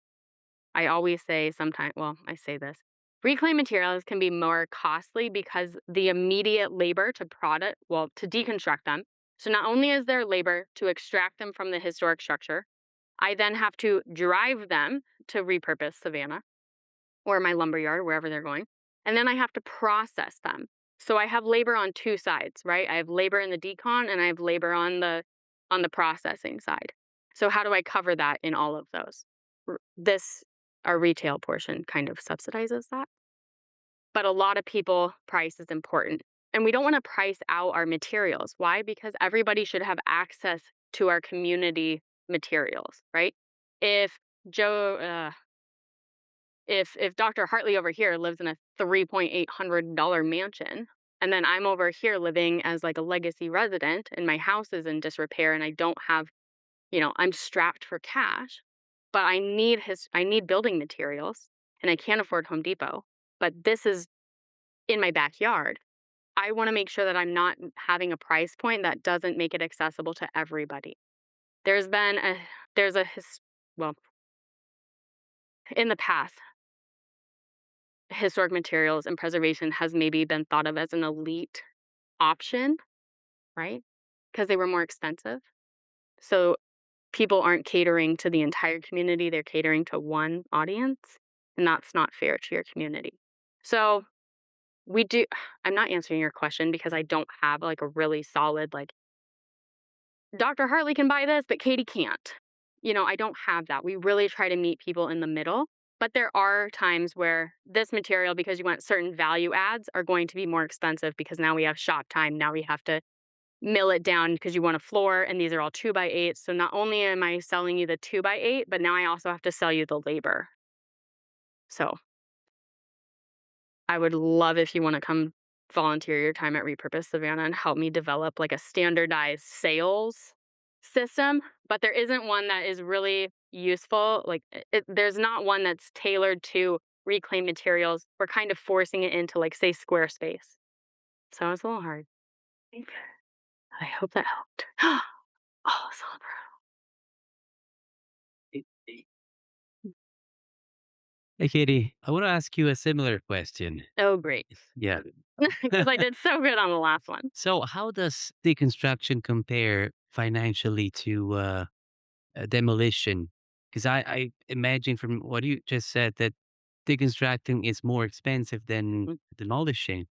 I always say sometimes, well, I say this. Reclaimed materials can be more costly because the immediate labor to deconstruct them. So not only is there labor to extract them from the historic structure, I then have to drive them to Repurpose Savannah or my lumberyard, wherever they're going. And then I have to process them. So I have labor on two sides, right? I have labor in the decon and I have labor on the processing side. So how do I cover that in all of those? This our retail portion kind of subsidizes that. But a lot of people price is important. And we don't want to price out our materials. Why? Because everybody should have access to our community materials, right? If Joe if Dr. Hartley over here lives in a $3,800 mansion, and then I'm over here living as like a legacy resident, and my house is in disrepair, and I don't have, I'm strapped for cash, but I need building materials, and I can't afford Home Depot. But this is in my backyard. I want to make sure that I'm not having a price point that doesn't make it accessible to everybody. There's been a there's a well, in the past historic materials and preservation has maybe been thought of as an elite option, right? Because they were more expensive. So people aren't catering to the entire community, they're catering to one audience, and that's not fair to your community. So we do I'm not answering your question because I don't have like a really solid like Dr. Hartley can buy this, but Katie can't. I don't have that. We really try to meet people in the middle. But there are times where this material, because you want certain value adds, are going to be more expensive because now we have shop time. Now we have to mill it down because you want a floor, and these are all 2 by 8. So not only am I selling you the 2 by 8, but now I also have to sell you the labor. So I would love if you want to come volunteer your time at Repurpose Savannah and help me develop like a standardized sales system, but there isn't one that is really useful. Like there's not one that's tailored to reclaim materials. We're kind of forcing it into like say Squarespace. So it's a little hard. I hope that helped. Oh, Sandra.
Hey, Katie, I want to ask you a similar question.
Oh, great.
Yeah.
Because I did so good on the last one.
So, how does deconstruction compare financially to demolition? Because I imagine from what you just said that deconstructing is more expensive than
Mm.
demolishing,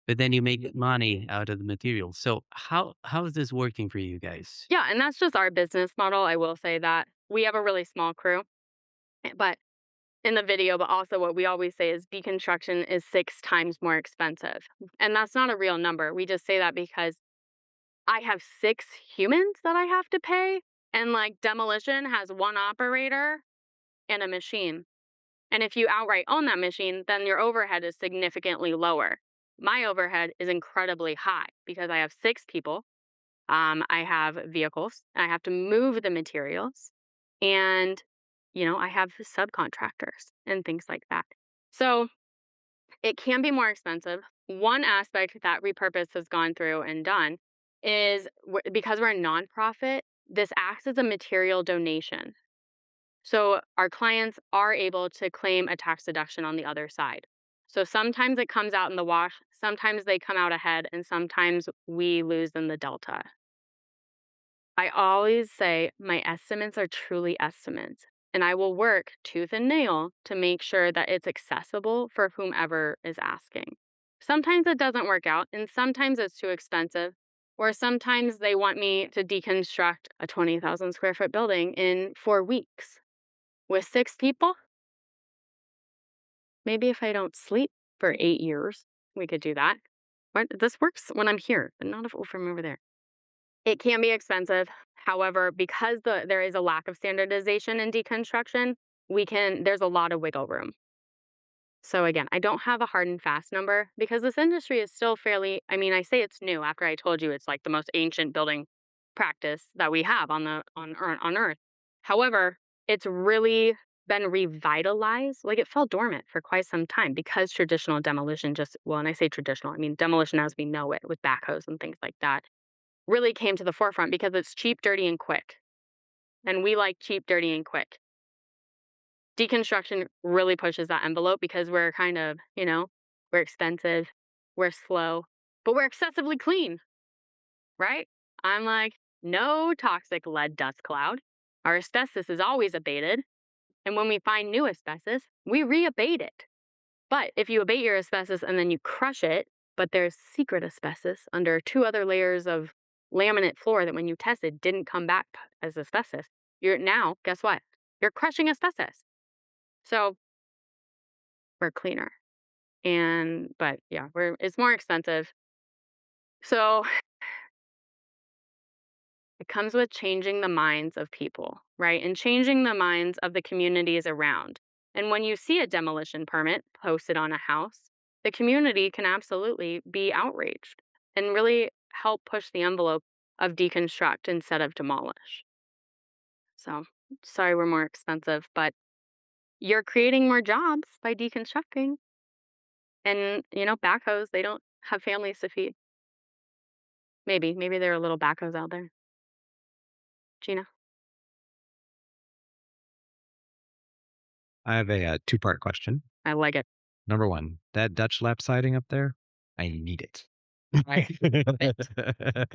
but then you make money out of the material. So, how is this working for you guys?
Yeah, and that's just our business model. I will say that we have a really small crew, but in the video, but also what we always say is deconstruction is 6 times more expensive. And that's not a real number. We just say that because I have 6 humans that I have to pay, and like demolition has 1 operator and a machine. And if you outright own that machine, then your overhead is significantly lower. My overhead is incredibly high because I have 6 people. I have vehicles. I have to move the materials, and I have subcontractors and things like that. So it can be more expensive. One aspect that Repurpose has gone through and done is because we're a nonprofit, this acts as a material donation. So our clients are able to claim a tax deduction on the other side. So sometimes it comes out in the wash, sometimes they come out ahead, and sometimes we lose in the delta. I always say my estimates are truly estimates, and I will work tooth and nail to make sure that it's accessible for whomever is asking. Sometimes it doesn't work out, and sometimes it's too expensive, or sometimes they want me to deconstruct a 20,000 square foot building in 4 weeks with 6 people. Maybe if I don't sleep for 8 years, we could do that. But this works when I'm here, but not if I'm over there. It can be expensive. However, because there is a lack of standardization in deconstruction, there's a lot of wiggle room. So again, I don't have a hard and fast number because this industry is still I say it's new after I told you it's like the most ancient building practice that we have on Earth. However, it's really been revitalized. Like it fell dormant for quite some time because traditional demolition and I say traditional, I mean demolition as we know it with backhoes and things like that really came to the forefront because it's cheap, dirty, and quick. And we like cheap, dirty, and quick. Deconstruction really pushes that envelope because we're kind of, we're expensive, we're slow, but we're excessively clean, right? I'm like, no toxic lead dust cloud. Our asbestos is always abated. And when we find new asbestos, we re-abate it. But if you abate your asbestos and then you crush it, but there's secret asbestos under 2 other layers of laminate floor that when you tested didn't come back as asbestos, guess what? You're crushing asbestos. So we're cleaner. But yeah, it's more expensive. So it comes with changing the minds of people, right? And changing the minds of the communities around. And when you see a demolition permit posted on a house, the community can absolutely be outraged and really help push the envelope of deconstruct instead of demolish. So sorry we're more expensive, but you're creating more jobs by deconstructing. And, backhoes, they don't have families to feed. Maybe there are little backhoes out there. Gina?
I have a two-part question.
I like it.
Number one, that Dutch lap siding up there, I need it.
Right.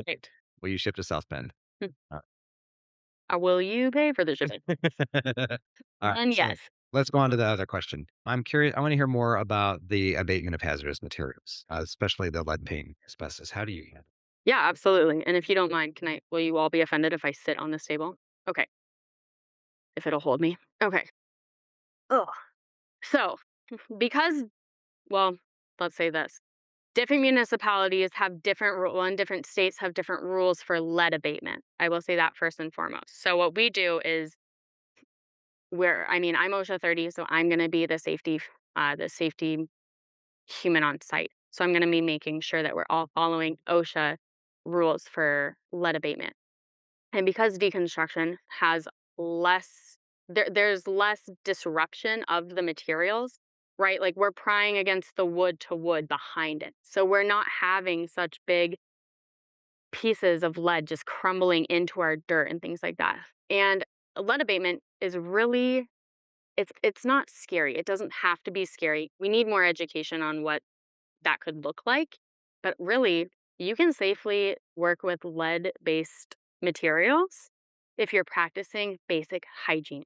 Right.
Will you ship to South Bend?
Hmm.
Uh,
Will you pay for the shipping?
All right,
And
so
yes.
let's go on to the other question. I'm curious. I want to hear more about the abatement of hazardous materials, especially the lead paint asbestos. How do you handle it?
Yeah, absolutely. And if you don't mind, will you all be offended if I sit on this table? Okay. If it'll hold me. Okay. Ugh. So, because, well, let's say this. Different municipalities have and different states have different rules for lead abatement. I will say that first and foremost. So what we do is I'm OSHA 30, so I'm going to be the safety human on site. So I'm going to be making sure that we're all following OSHA rules for lead abatement. And because deconstruction has less there's less disruption of the materials, right? Like we're prying against the wood to wood behind it. So we're not having such big pieces of lead just crumbling into our dirt and things like that. And lead abatement is really it's not scary. It doesn't have to be scary. We need more education on what that could look like. But really, you can safely work with lead-based materials if you're practicing basic hygiene.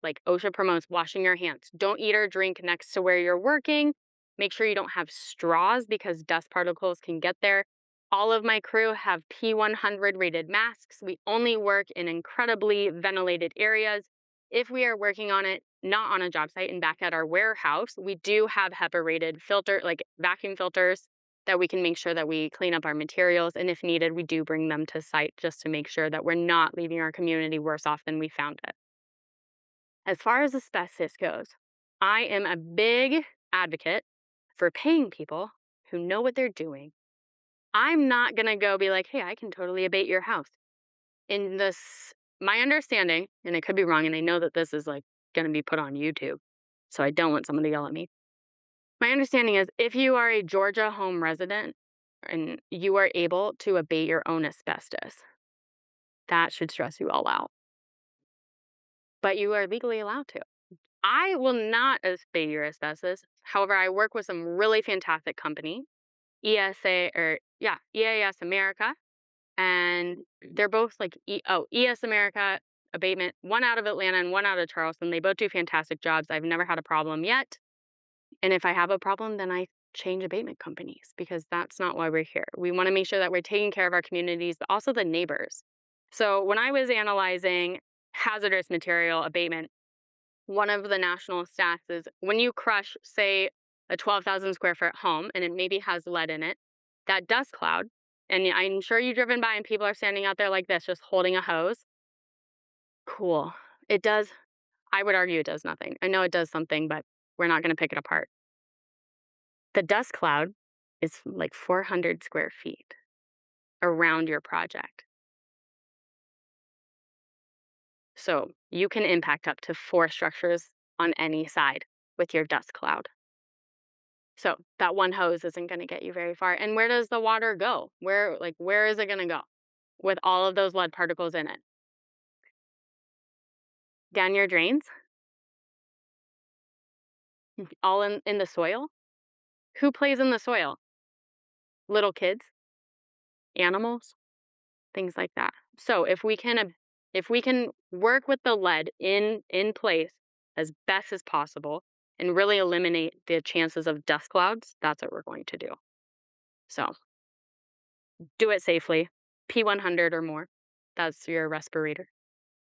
Like OSHA promotes washing your hands. Don't eat or drink next to where you're working. Make sure you don't have straws because dust particles can get there. All of my crew have P100 rated masks. We only work in incredibly ventilated areas. If we are working on it, not on a job site and back at our warehouse, we do have HEPA rated filter, like vacuum filters that we can make sure that we clean up our materials. And if needed, we do bring them to site just to make sure that we're not leaving our community worse off than we found it. As far as asbestos goes, I am a big advocate for paying people who know what they're doing. I'm not going to go be like, hey, I can totally abate your house. In this, my understanding, and I could be wrong, and I know that this is like going to be put on YouTube, so I don't want someone to yell at me. My understanding is if you are a Georgia home resident and you are able to abate your own asbestos, that should stress you all out. But you are legally allowed to. I will not abate your asbestos. However, I work with some really fantastic company, EAS America, and they're both like ES America abatement, one out of Atlanta and one out of Charleston. They both do fantastic jobs. I've never had a problem yet. And if I have a problem, then I change abatement companies because that's not why we're here. We want to make sure that we're taking care of our communities, but also the neighbors. So when I was analyzing hazardous material abatement, one of the national stats is when you crush, say, a 12,000 square foot home and it maybe has lead in it, that dust cloud, and I'm sure you've driven by and people are standing out there like this, just holding a hose. Cool. It does, I would argue it does nothing. I know it does something, but we're not going to pick it apart. The dust cloud is like 400 square feet around your project. So you can impact up to 4 structures on any side with your dust cloud. So that one hose isn't going to get you very far. And where does the water go? Where is it going to go with all of those lead particles in it? Down your drains? All in the soil? Who plays in the soil? Little kids, animals, things like that. So if we can work with the lead in place as best as possible and really eliminate the chances of dust clouds, that's what we're going to do. So do it safely, P100 or more. That's your respirator.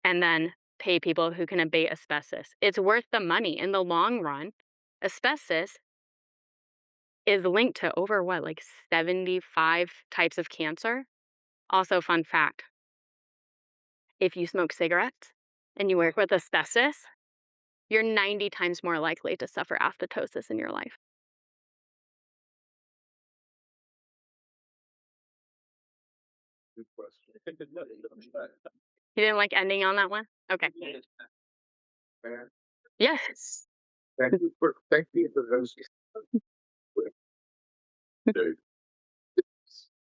And then pay people who can abate asbestos. It's worth the money in the long run. Asbestos is linked to over like 75 types of cancer. Also, fun fact, if you smoke cigarettes and you work with asbestos, you're 90 times more likely to suffer apoptosis in your life.
Good question.
You didn't like ending on that one? Okay. Yes.
Thank you for those.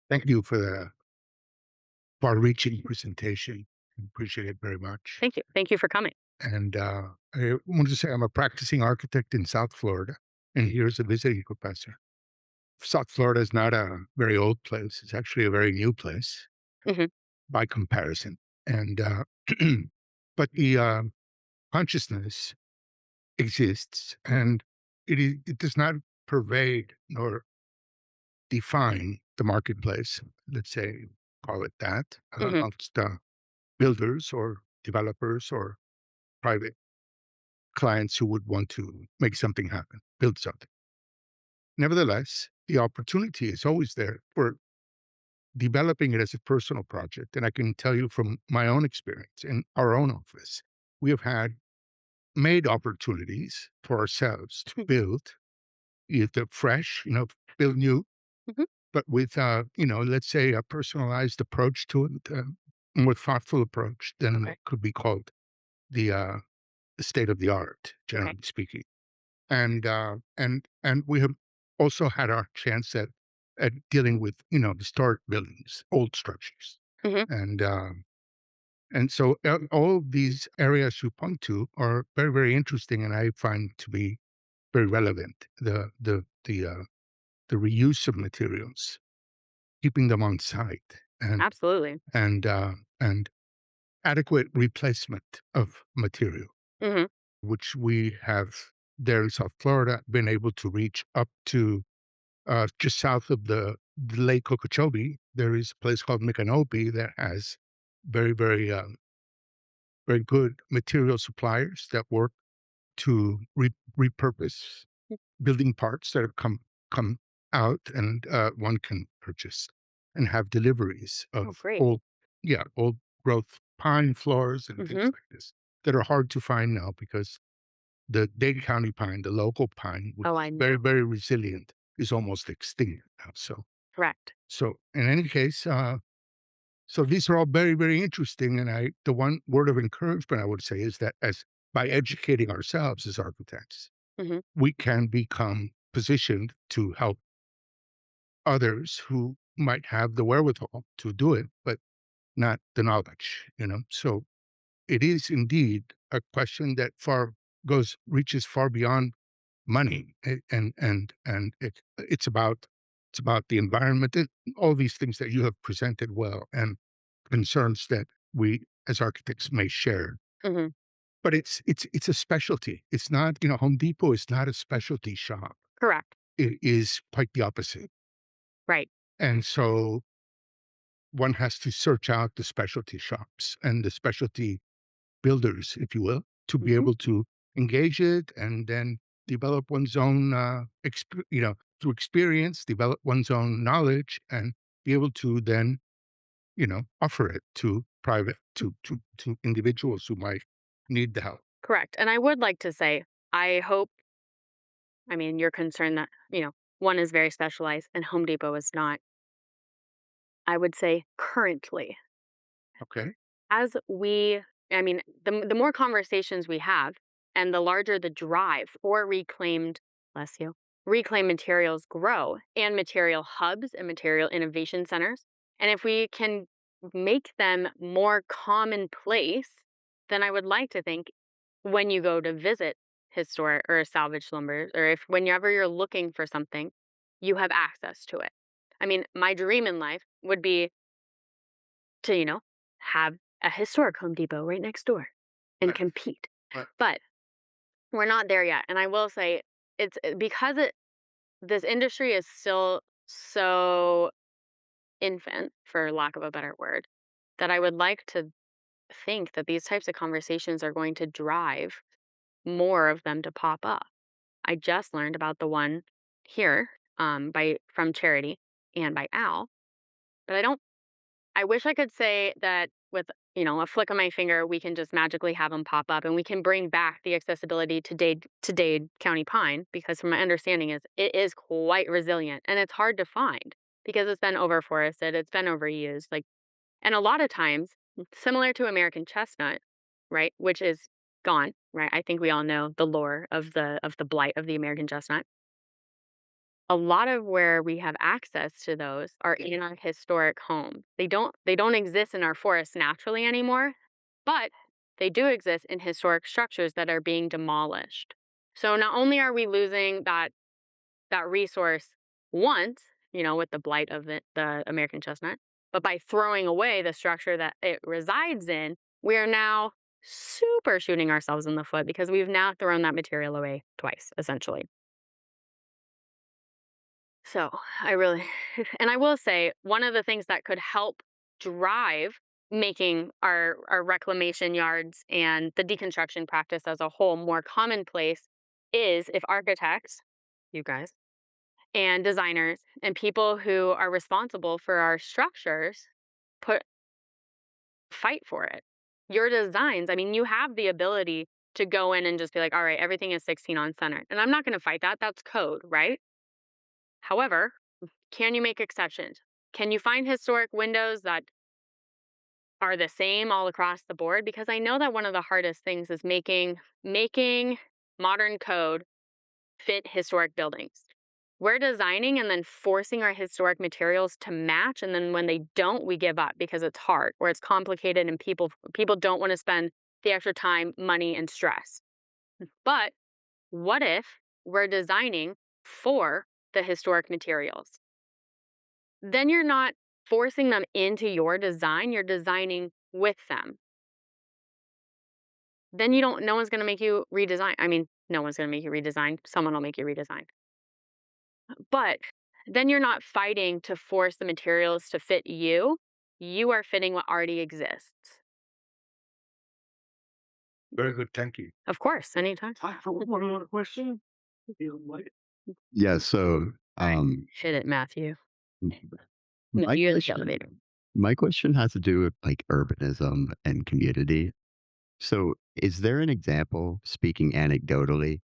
Thank you for the far-reaching presentation. Appreciate it very much.
Thank you. Thank you for coming.
And I wanted to say I'm a practicing architect in South Florida, and here's a visiting professor. South Florida is not a very old place. It's actually a very new place
Mhm.
by comparison. And but the consciousness exists, and it does not pervade nor define the marketplace. Let's say, call it that,
Mhm.
amongst builders or developers or private clients who would want to make something happen, build something. Nevertheless, the opportunity is always there for developing it as a personal project. And I can tell you from my own experience in our own office, we have had made opportunities for ourselves to build either fresh, build new,
Mhm.
but with, let's say a personalized approach to it, a more thoughtful approach, then
Okay.
it could be called the, state of the art,
Okay.
generally speaking. And we have also had our chance at dealing with, historic buildings, old structures.
Mhm.
And, so all of these areas you point to are very, very interesting, and I find to be very relevant. The reuse of materials, keeping them on site,
Absolutely.
and adequate replacement of material,
Mhm.
which we have there in South Florida been able to reach up to just south of the Lake Okeechobee. There is a place called Micanopy that has very, very, very good material suppliers that work to repurpose building parts that have come out, and one can purchase and have deliveries
Oh,
of
great.
old growth pine floors and things
Mhm.
like this that are hard to find now because the Dade County pine, the local pine, which
Oh,
is
I
very,
know.
very resilient, is almost extinct now.
Correct.
So in any case, so these are all very, very interesting. And the one word of encouragement I would say is that as by educating ourselves as architects,
Mhm.
we can become positioned to help others who might have the wherewithal to do it, but not the knowledge, So it is indeed a question that reaches far beyond money, it's about the environment, all these things that you have presented well, and concerns that we as architects may share.
Mhm.
But it's a specialty. It's not, Home Depot is not a specialty shop.
Correct.
It is quite the opposite.
Right.
And so one has to search out the specialty shops and the specialty builders, if you will, to be
Mhm.
able to engage it and then develop one's own, through experience, develop one's own knowledge and be able to then, offer it to to individuals who might need the help.
Correct. And I would like to say, I hope, I mean, you're concerned that, one is very specialized and Home Depot is not. I would say currently,
Okay.
as we, I mean, the more conversations we have and the larger the drive for reclaimed, bless you, reclaimed materials grow and material hubs and material innovation centers. And if we can make them more commonplace, then I would like to think when you go to visit historic or salvage lumber, or if whenever you're looking for something, you have access to it. I mean, my dream in life would be to, have a historic Home Depot right next door and
Right.
compete.
Right.
But we're not there yet. And I will say it's because this industry is still so infant, for lack of a better word, that I would like to think that these types of conversations are going to drive more of them to pop up. I just learned about the one here by from Charity and by Al, but I wish I could say that with, a flick of my finger, we can just magically have them pop up and we can bring back the accessibility to Dade County Pine, because from my understanding is it is quite resilient and it's hard to find because it's been overforested, it's been overused. Like, and a lot of times, similar to American chestnut, right, which is gone, right? I think we all know the lore of the blight of the American chestnut. A lot of where we have access to those are in our historic homes. They don't exist in our forests naturally anymore, but they do exist in historic structures that are being demolished. So not only are we losing that resource once, with the blight of the American chestnut, but by throwing away the structure that it resides in, we are now super shooting ourselves in the foot because we've now thrown that material away twice, essentially. So I really, and I will say, one of the things that could help drive making our reclamation yards and the deconstruction practice as a whole more commonplace is if architects, you guys, and designers and people who are responsible for our structures put fight for it. Your designs, I mean, you have the ability to go in and just be like, all right, everything is 16 on center. And I'm not going to fight that. That's code, right? However, can you make exceptions? Can you find historic windows that are the same all across the board? Because I know that one of the hardest things is making modern code fit historic buildings. We're designing and then forcing our historic materials to match, and then when they don't, we give up because it's hard or it's complicated and people don't want to spend the extra time, money, and stress. But what if we're designing for the historic materials? Then you're not forcing them into your design, you're designing with them. Then no one's going to make you redesign. I mean, no one's going to make you redesign. Someone will make you redesign. But then you're not fighting to force the materials to fit you. You are fitting what already exists.
Very good. Thank you.
Of course, anytime.
I have one more question.
Yeah, so
Hit it, Matthew.
my
You're the
question,
elevator.
my question has to do with like urbanism and community. So, is there an example, speaking anecdotally,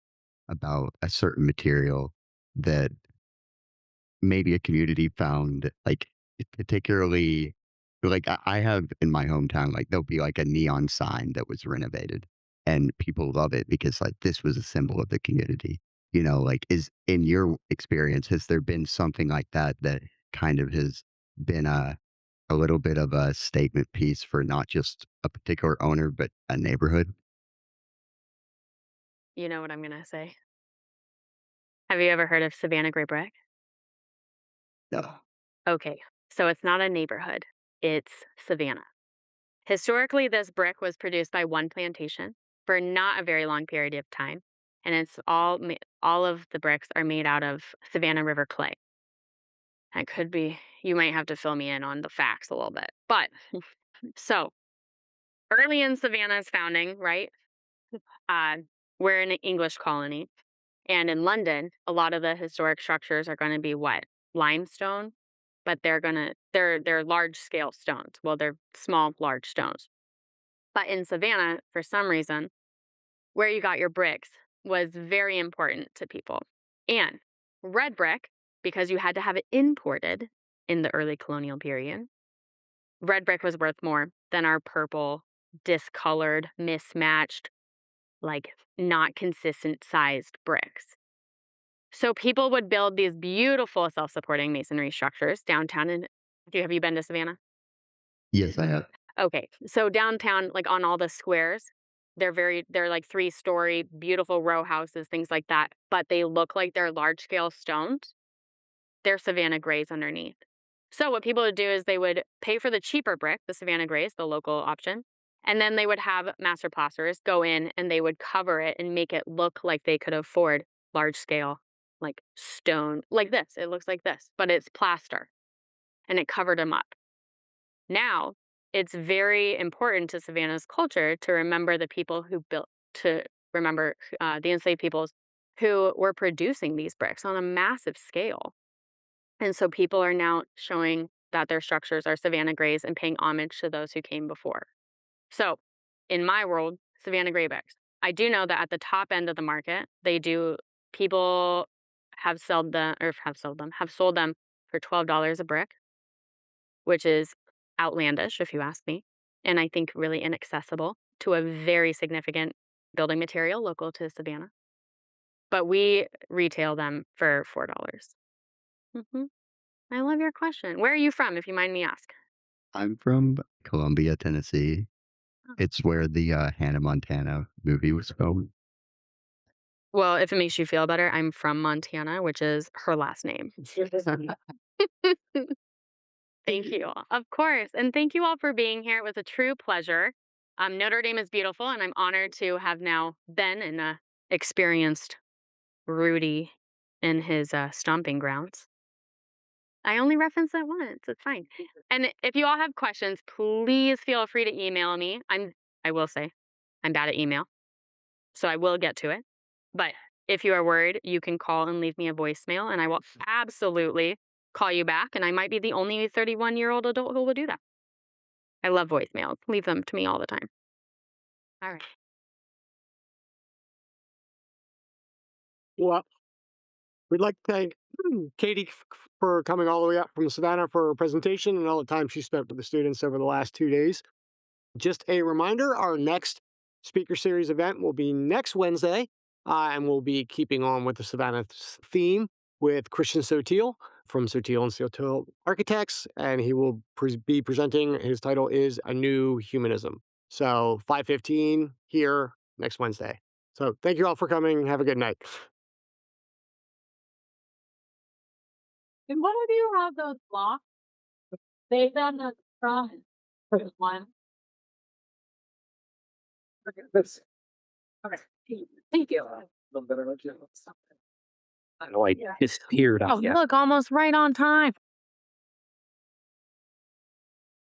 about a certain material that maybe a community found like particularly like I have in my hometown, like there'll be like a neon sign that was renovated and people love it because like this was a symbol of the community. Like is in your experience, has there been something like that that kind of has been a little bit of a statement piece for not just a particular owner, but a neighborhood?
You know what I'm going to say. Have you ever heard of Savannah Gray Brick?
No.
Okay, so it's not a neighborhood, it's Savannah. Historically, this brick was produced by one plantation for not a very long period of time, and it's all of the bricks are made out of Savannah River clay. That could be, you might have to fill me in on the facts a little bit. But so early in Savannah's founding, right? Uh, we're an English colony, and in London, a lot of the historic structures are going to be what? Limestone, but they're large scale stones. Well, they're small, large stones. But in Savannah, for some reason, where you got your bricks was very important to people. And red brick, because you had to have it imported in the early colonial period, red brick was worth more than our purple, discolored, mismatched, like not consistent sized bricks. So people would build these beautiful self-supporting masonry structures downtown. And have you been to Savannah?
Yes, I have.
Okay, so downtown, like on all the squares, they're like 3-story, beautiful row houses, things like that, but they look like they're large scale stones. They're Savannah Grays underneath. So what people would do is they would pay for the cheaper brick, the Savannah Grays, the local option, and then they would have master plasters go in and they would cover it and make it look like they could afford large scale, like stone, like this. It looks like this, but it's plaster, and it covered them up. Now, it's very important to Savannah's culture to remember the people who to remember the enslaved peoples who were producing these bricks on a massive scale. And so people are now showing that their structures are Savannah Grays and paying homage to those who came before. So, in my world, Savannah Gray bricks. I do know that at the top end of the market, people have sold them for $12 a brick, which is outlandish, if you ask me, and I think really inaccessible to a very significant building material local to Savannah. But we retail them for $4. Hmm. I love your question. Where are you from, if you mind me ask?
I'm from Columbia, Tennessee.
Oh.
It's where the Hannah Montana movie was filmed.
Well, if it makes you feel better, I'm from Montana, which is her last name. Thank you all. Of course. And thank you all for being here. It was a true pleasure. Notre Dame is beautiful, and I'm honored to have now been and experienced Rudy in his stomping grounds. I only referenced that once. It's fine. And if you all have questions, please feel free to email me. I will say, I'm bad at email, so I will get to it. But if you are worried, you can call and leave me a voicemail, and I will absolutely call you back. And I might be the only 31-year-old adult who will do that. I love voicemails. Leave them to me all the time. All right.
Well, we'd like to thank Katie for coming all the way up from Savannah for her presentation and all the time she spent with the students over the last 2 days. Just a reminder, our next speaker series event will be next Wednesday, and we'll be keeping on with the Savannah theme with Christian Sotil from Sotil and Sotil Architects, and he will be presenting. His title is A New Humanism. So 5:15 here next Wednesday. So thank you all for coming. Have a good night.
And one of you have those blocks? They've done the front. One. Okay, this. Okay. Thank you. A little bit of a
I know I disappeared.
Oh, look, almost right on time.